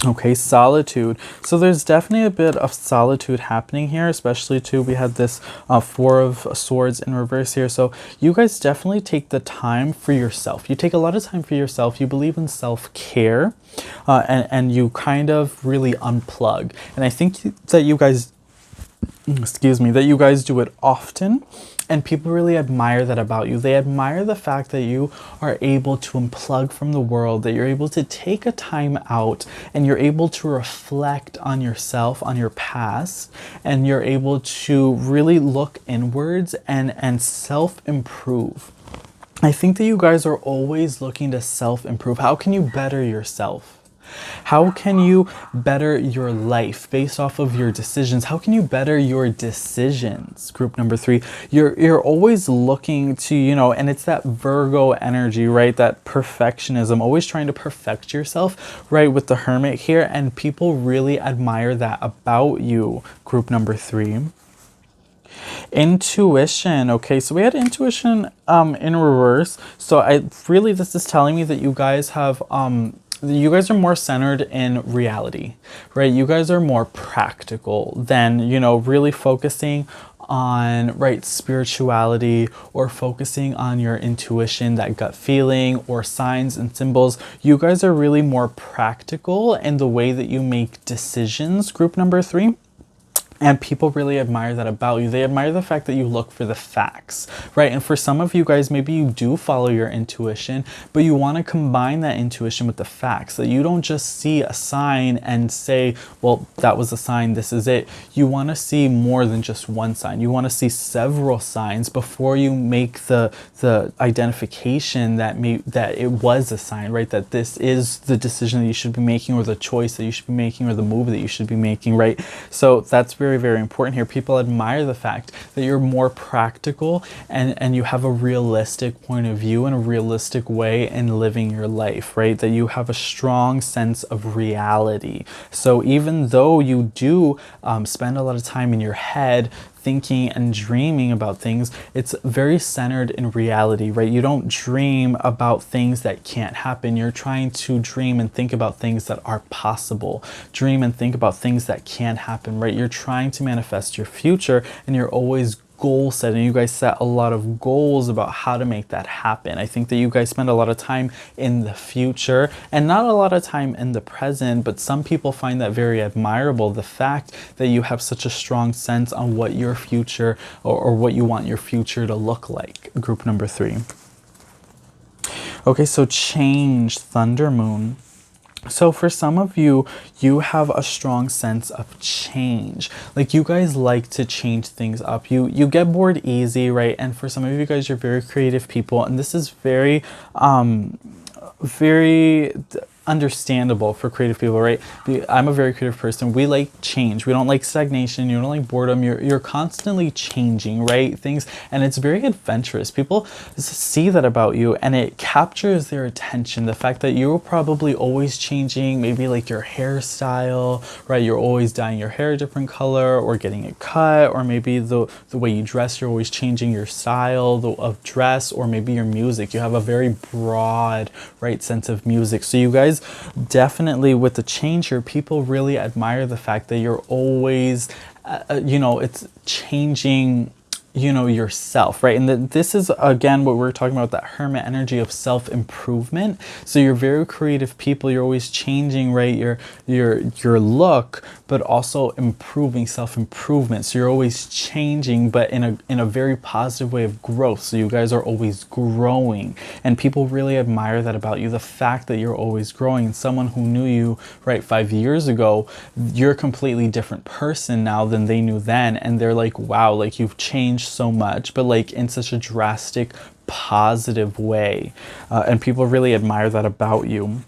Speaker 1: Okay, solitude. So there's definitely a bit of solitude happening here, especially too, we had this 4 of Swords in reverse here. So you guys definitely take the time for yourself. You take a lot of time for yourself. You believe in self-care, and you kind of really unplug. And I think that you guys, excuse me, that you guys do it often. And people really admire that about you. They admire the fact that you are able to unplug from the world, that you're able to take a time out and you're able to reflect on yourself, on your past, and you're able to really look inwards and self-improve. I think that you guys are always looking to self-improve. How can you better yourself? How can you better your life based off of your decisions? How can you better your decisions? Group number 3, you're always looking to, you know, and it's that Virgo energy, right? That perfectionism, always trying to perfect yourself, right? With the Hermit here, and people really admire that about you. Group number 3. Intuition. Okay, so we had intuition in reverse. So this is telling me that you guys have you guys are more centered in reality, right? You guys are more practical than, you know, really focusing on, right, spirituality or focusing on your intuition, that gut feeling or signs and symbols. You guys are really more practical in the way that you make decisions. Group number 3. And people really admire that about you. They admire the fact that you look for the facts, right? And for some of you guys, maybe you do follow your intuition, but you want to combine that intuition with the facts, that you don't just see a sign and say, well, that was a sign, this is it. You want to see more than just one sign. You want to see several signs before you make the identification that it was a sign, right? That this is the decision that you should be making, or the choice that you should be making, or the move that you should be making, right? So that's very, very important here. People admire the fact that you're more practical and you have a realistic point of view and a realistic way in living your life, right? That you have a strong sense of reality. So even though you do spend a lot of time in your head thinking and dreaming about things, it's very centered in reality, right? You don't dream about things that can't happen. You're trying to dream and think about things that are possible. Dream and think about things that can happen, right? You're trying to manifest your future, and you're always goal setting. You guys set a lot of goals about how to make that happen. I think that you guys spend a lot of time in the future and not a lot of time in the present, but some people find that very admirable, the fact that you have such a strong sense on what your future or what you want your future to look like. Group number 3. Okay, so change, Thunder Moon. So for some of you, you have a strong sense of change. Like you guys like to change things up. You get bored easy, right? And for some of you guys, you're very creative people, and this is very very understandable for creative people, right? I'm a very creative person. We like change. We don't like stagnation. You don't like boredom. You're constantly changing, right? Things, and it's very adventurous. People see that about you, and it captures their attention. The fact that you're probably always changing, maybe like your hairstyle, right? You're always dyeing your hair a different color or getting it cut, or maybe the way you dress, you're always changing your style of dress, or maybe your music. You have a very broad, right, sense of music. So you guys definitely, with the change here, people really admire the fact that you're always you know, it's changing, you know, yourself, right? And this is again what we're talking about, that hermit energy of self-improvement. So you're very creative people. You're always changing, right, your look, but also improving, self-improvement. So you're always changing, but in a very positive way of growth. So you guys are always growing, and people really admire that about you, the fact that you're always growing. And someone who knew you, right, 5 years ago, you're a completely different person now than they knew then, and they're like, wow, like you've changed so much, but like in such a drastic positive way, and people really admire that about you.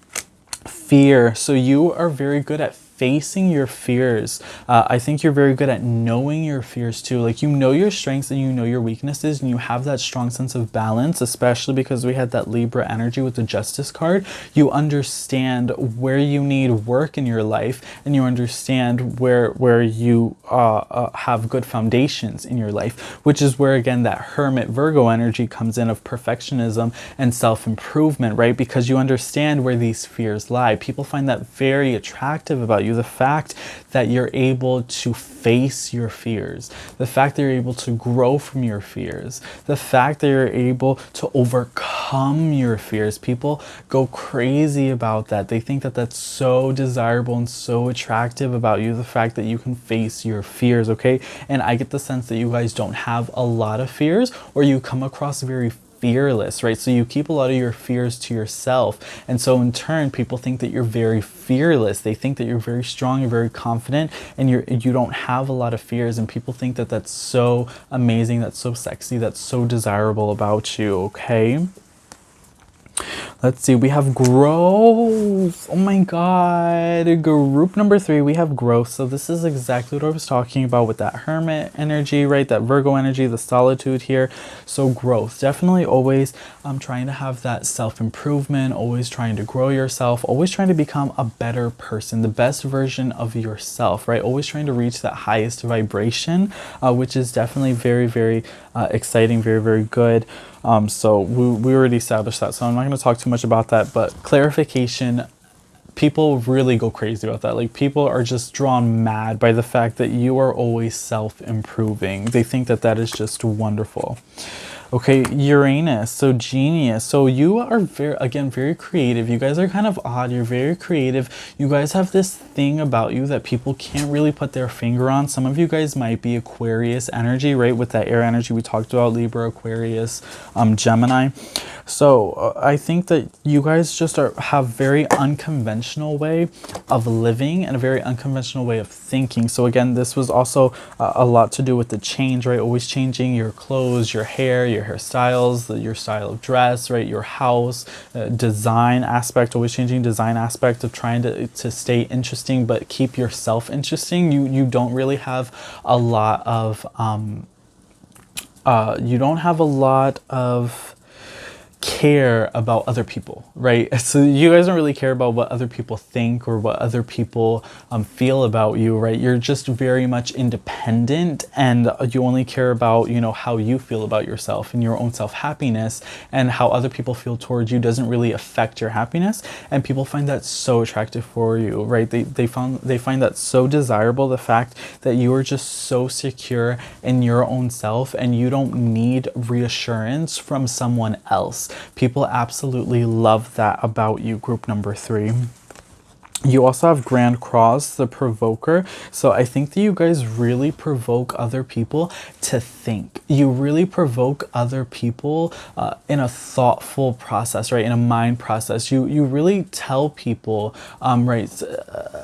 Speaker 1: Fear. So you are very good at facing your fears. I think you're very good at knowing your fears too. Like you know your strengths and you know your weaknesses, and you have that strong sense of balance, especially because we had that Libra energy with the Justice card. You understand where you need work in your life, and you understand where you have good foundations in your life, which is where again that Hermit Virgo energy comes in, of perfectionism and self-improvement, right? Because you understand where these fears lie. People find that very attractive about you, the fact that you're able to face your fears, the fact that you're able to grow from your fears, the fact that you're able to overcome your fears. People go crazy about that. They think that that's so desirable and so attractive about you, the fact that you can face your fears, okay? And I get the sense that you guys don't have a lot of fears, or you come across very fearless, right? So you keep a lot of your fears to yourself, and so in turn people think that you're very fearless. They think that you're very strong, you're very confident, and you don't have a lot of fears, and people think that that's so amazing, that's so sexy, that's so desirable about you, okay? Let's see, we have growth. Oh my god. Group number 3, we have growth. So this is exactly what I was talking about with that Hermit energy, right? That Virgo energy, the solitude here. So growth. Definitely always trying to have that self-improvement, always trying to grow yourself, always trying to become a better person, the best version of yourself, right? Always trying to reach that highest vibration, which is definitely very, very exciting, very, very good. So we already established that, so I'm not going to talk too much about that, but clarification, people really go crazy about that. Like people are just drawn mad by the fact that you are always self-improving. They think that that is just wonderful. Okay, Uranus, so genius. So you are very creative. You guys are kind of odd. You're very creative. You guys have this thing about you that people can't really put their finger on. Some of you guys might be Aquarius energy, right? With that air energy we talked about, Libra, Aquarius, Gemini. So I think that you guys just have very unconventional way of living and a very unconventional way of thinking. So again, this was also a lot to do with the change, right? Always changing your clothes, your hair, your hairstyles, your style of dress, right? Your house, design aspect, always changing design aspect of trying to stay interesting, but keep yourself interesting. You don't really have a lot of, care about other people, right? So you guys don't really care about what other people think or what other people feel about you, right? You're just very much independent, and you only care about, you know, how you feel about yourself and your own self-happiness, and how other people feel towards you doesn't really affect your happiness. And people find that so attractive for you, right? They find that so desirable, the fact that you are just so secure in your own self and you don't need reassurance from someone else. People absolutely love that about you, group number 3. You also have Grand Cross, the provoker. So I think that you guys really provoke other people to think. You really provoke other people in a thoughtful process, right? In a mind process. You really tell people, right?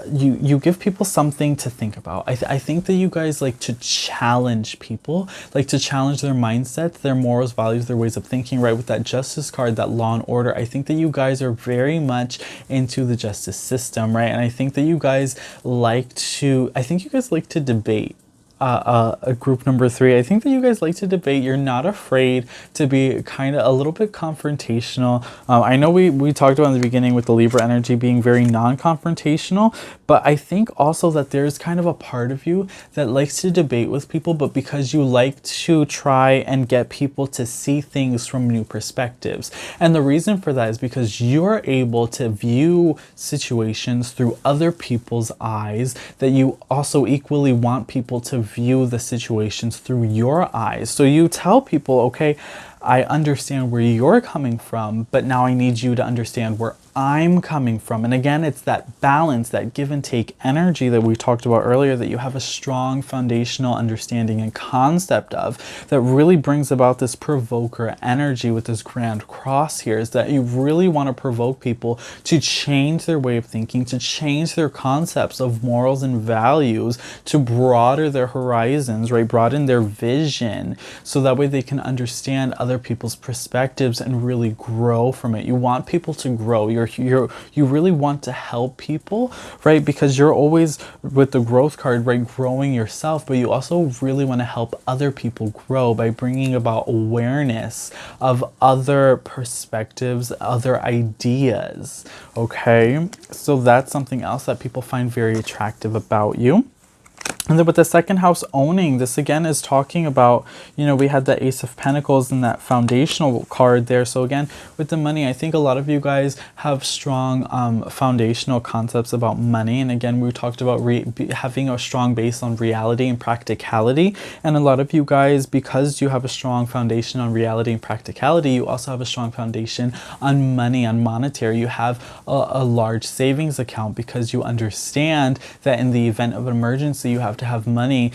Speaker 1: You give people something to think about. I think that you guys like to challenge people, like to challenge their mindset, their morals, values, their ways of thinking, right? With that Justice card, that law and order. I think that you guys are very much into the justice system, right? And I think that you guys like to, debate. Group number 3, I think that you guys like to debate. You're not afraid to be kind of a little bit confrontational. I know we talked about in the beginning with the Libra energy being very non-confrontational, but I think also that there's kind of a part of you that likes to debate with people, but because you like to try and get people to see things from new perspectives. And the reason for that is because you're able to view situations through other people's eyes, that you also equally want people to view the situations through your eyes. So you tell people, okay, I understand where you're coming from, but now I need you to understand where I'm coming from. And again, it's that balance, that give and take energy that we talked about earlier, that you have a strong foundational understanding and concept of, that really brings about this provoker energy with this Grand Cross here, is that you really want to provoke people to change their way of thinking, to change their concepts of morals and values, to broaden their horizons, right? Broaden their vision, so that way they can understand other people's perspectives and really grow from it. You want people to grow. You really want to help people, right? Because you're always, with the growth card, right, growing yourself, but you also really want to help other people grow by bringing about awareness of other perspectives, other ideas, okay? So that's something else that people find very attractive about you. And then with the second house owning, this again is talking about, you know, we had the Ace of Pentacles and that foundational card there. So again, with the money, I think a lot of you guys have strong foundational concepts about money. And again, we talked about having a strong base on reality and practicality. And a lot of you guys, because you have a strong foundation on reality and practicality, you also have a strong foundation on money, on monetary. You have a large savings account because you understand that in the event of an emergency, you have to have money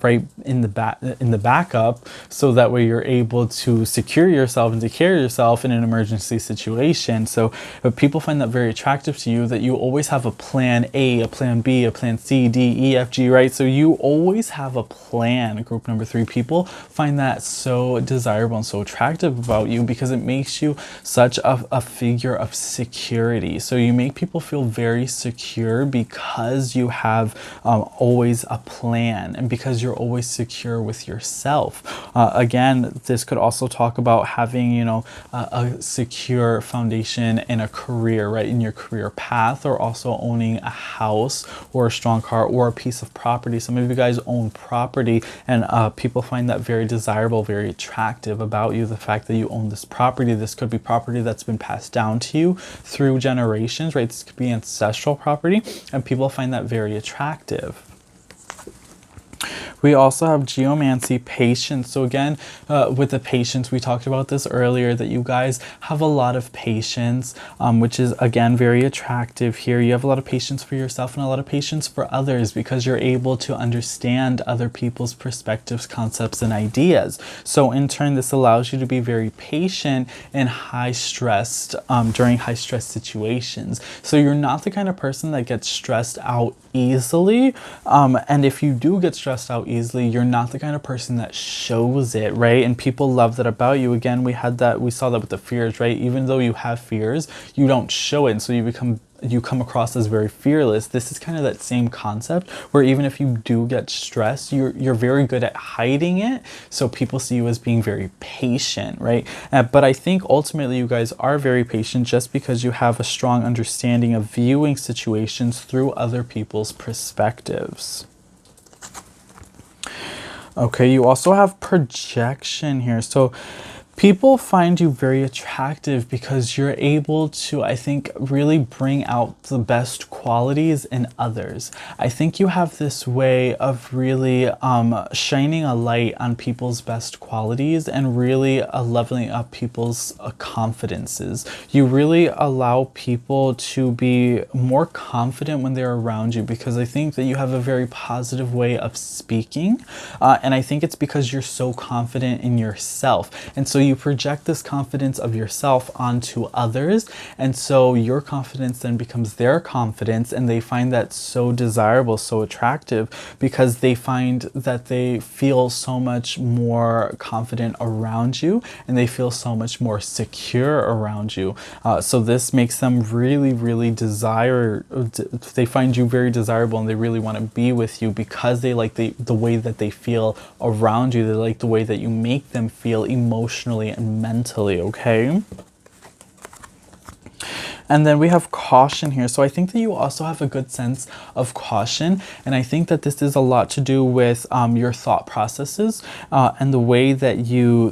Speaker 1: right in the backup, so that way you're able to secure yourself and take care of yourself in an emergency situation. So people find that very attractive to you, that you always have a plan A, a plan B, a plan C, D, E, F, G, right? So you always have a plan. Group number 3, people find that so desirable and so attractive about you because it makes you such a figure of security. So you make people feel very secure because you have always a plan, and because you're always secure with yourself. Again, this could also talk about having, you know, a secure foundation in a career, right, in your career path, or also owning a house or a strong car or a piece of property. Some of you guys own property, and people find that very desirable, very attractive about you, the fact that you own this property. This could be property that's been passed down to you through generations, right? This could be ancestral property, and people find that very attractive. We also have geomancy, patience. So again, with the patience, we talked about this earlier, that you guys have a lot of patience, which is again very attractive here. You have a lot of patience for yourself and a lot of patience for others, because you're able to understand other people's perspectives, concepts, and ideas. So in turn, this allows you to be very patient and during high stress situations. So you're not the kind of person that gets stressed out easily, and if you do get stressed out easily, you're not the kind of person that shows it, right? And people love that about you. Again, we saw that with the fears, right? Even though you have fears, you don't show it, and so you become you come across as very fearless. This is kind of that same concept where even if you do get stressed, you're very good at hiding it, so people see you as being very patient, right? But I think ultimately you guys are very patient just because you have a strong understanding of viewing situations through other people's perspectives. Okay, you also have projection here. So people find you very attractive because you're able to, I think, really bring out the best qualities in others. I think you have this way of really shining a light on people's best qualities and really leveling up people's confidences. You really allow people to be more confident when they're around you, because I think that you have a very positive way of speaking. And I think it's because you're so confident in yourself. And so you project this confidence of yourself onto others, and so your confidence then becomes their confidence, and they find that so desirable, so attractive, because they find that they feel so much more confident around you, and they feel so much more secure around you. So this makes them really, really they find you very desirable, and they really want to be with you because they like the way that they feel around you. They like the way that you make them feel emotionally and mentally, okay? And then we have caution here. So I think that you also have a good sense of caution. And I think that this is a lot to do with your thought processes and the way that you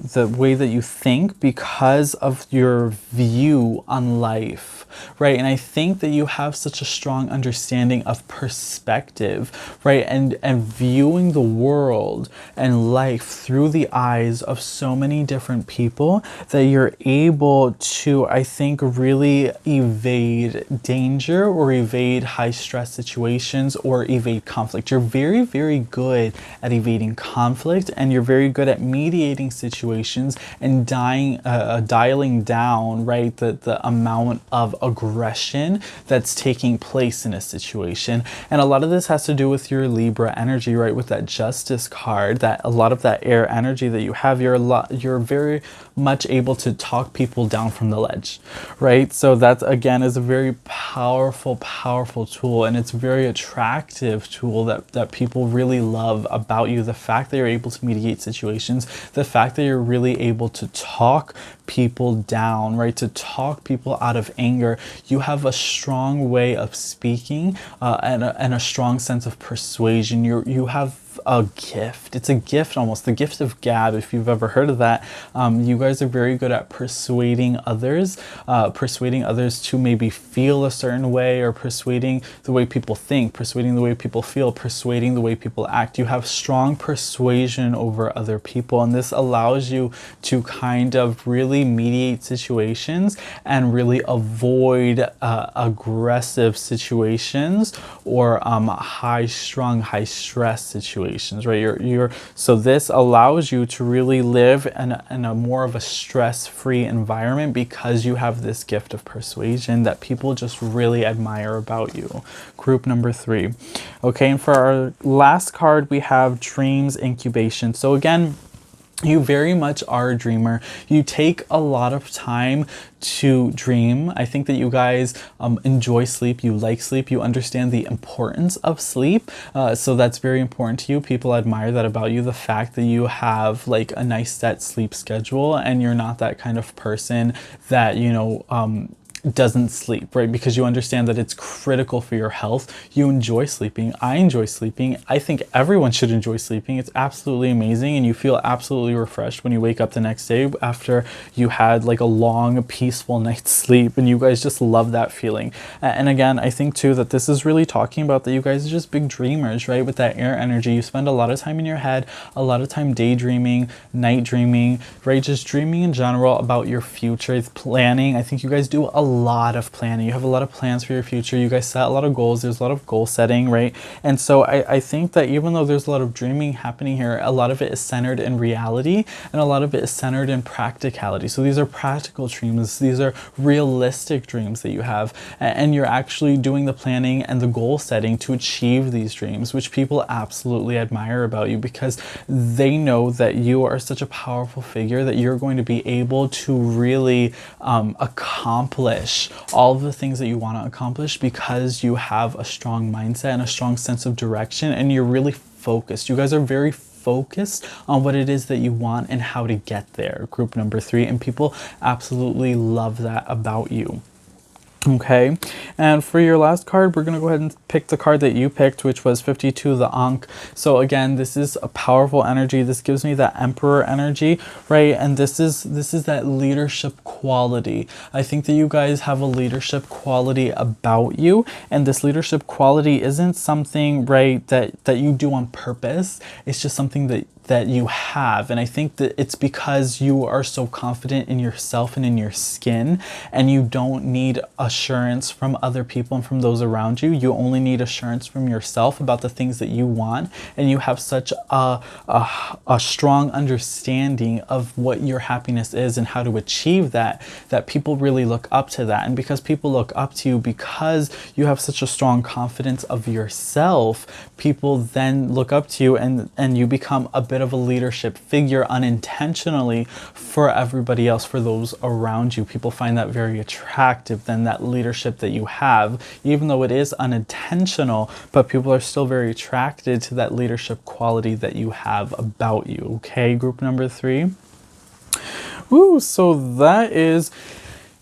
Speaker 1: think because of your view on life. Right, and I think that you have such a strong understanding of perspective, right, and viewing the world and life through the eyes of so many different people that you're able to, I think, really evade danger or evade high stress situations or evade conflict. You're very, very good at evading conflict, and you're very good at mediating situations and dialing down, right, the amount of aggression that's taking place in a situation. And a lot of this has to do with your Libra energy, right, with that Justice card, that a lot of that air energy that you have, you're very much able to talk people down from the ledge, right? So that again is a very powerful tool, and it's a very attractive tool that people really love about you. The fact that you're able to mediate situations, the fact that you're really able to talk people down, right, to talk people out of anger. You have a strong way of speaking and a strong sense of persuasion. You have a gift. It's a gift, almost the gift of gab, if you've ever heard of that. You guys are very good at persuading others to maybe feel a certain way, or persuading the way people think, persuading the way people feel, persuading the way people act. You have strong persuasion over other people, and this allows you to kind of really mediate situations and really avoid aggressive situations or high stress situations, right? So this allows you to really live in a more of a stress-free environment because you have this gift of persuasion that people just really admire about you. Group number 3. Okay, and for our last card, we have dreams incubation. So again, you very much are a dreamer. You take a lot of time to dream. I think that you guys enjoy sleep. You like sleep. You understand the importance of sleep. So that's very important to you. People admire that about you. The fact that you have like a nice set sleep schedule, and you're not that kind of person that, you know, doesn't sleep, right? Because you understand that it's critical for your health. You enjoy sleeping. I enjoy sleeping. I think everyone should enjoy sleeping. It's absolutely amazing, and you feel absolutely refreshed when you wake up the next day after you had like a long, peaceful night's sleep, and you guys just love that feeling. And again, I think too that this is really talking about that you guys are just big dreamers, right? With that air energy, you spend a lot of time in your head, a lot of time daydreaming, night dreaming, right? Just dreaming in general about your future, planning. I think you guys do a lot of planning. You have a lot of plans for your future. You guys set a lot of goals. There's a lot of goal setting, right? And so I think that even though there's a lot of dreaming happening here, a lot of it is centered in reality, and a lot of it is centered in practicality. So these are practical dreams. These are realistic dreams that you have, and you're actually doing the planning and the goal setting to achieve these dreams, which people absolutely admire about you because they know that you are such a powerful figure that you're going to be able to really accomplish accomplish all of the things that you want to accomplish because you have a strong mindset and a strong sense of direction, and you're really focused. You guys are very focused on what it is that you want and how to get there, group number 3, and people absolutely love that about you. Okay, and for your last card, we're going to go ahead and pick the card that you picked, which was 52, the Ankh. So again, this is a powerful energy. This gives me that Emperor energy, right? And this is that leadership quality. I think that you guys have a leadership quality about you, and this leadership quality isn't something, right, that you do on purpose. It's just something that you have. And I think that it's because you are so confident in yourself and in your skin, and you don't need assurance from other people and from those around you. You only need assurance from yourself about the things that you want, and you have such a strong understanding of what your happiness is and how to achieve that people really look up to that. And because people look up to you, because you have such a strong confidence of yourself, people then look up to you, and you become a bit of a leadership figure unintentionally for everybody else, for those around you. People find that very attractive, then that leadership that you have, even though it is unintentional, but people are still very attracted to that leadership quality that you have about you. Okay, group number 3. Ooh, so that is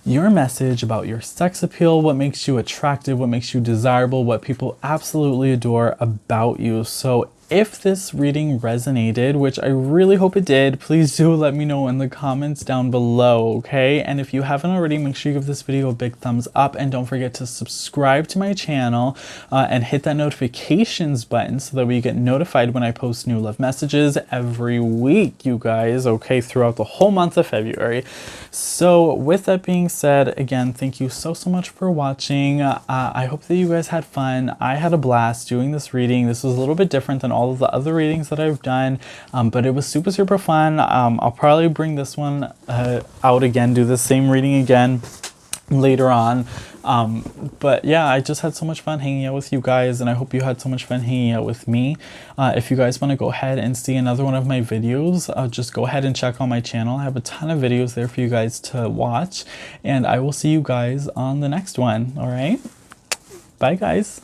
Speaker 1: your message about your sex appeal, what makes you attractive, what makes you desirable, what people absolutely adore about you. So if this reading resonated, which I really hope it did, please do let me know in the comments down below, okay? And if you haven't already, make sure you give this video a big thumbs up, and don't forget to subscribe to my channel and hit that notifications button so that we get notified when I post new love messages every week, you guys, okay, throughout the whole month of February. So with that being said, again, thank you so much for watching. I hope that you guys had fun. I had a blast doing this reading. This was a little bit different than all of the other readings that I've done, but it was super fun. I'll probably bring this one out again, do the same reading again later on. But yeah, I just had so much fun hanging out with you guys, and I hope you had so much fun hanging out with me. If you guys want to go ahead and see another one of my videos, just go ahead and check on my channel. I have a ton of videos there for you guys to watch, and I will see you guys on the next one. All right, bye guys.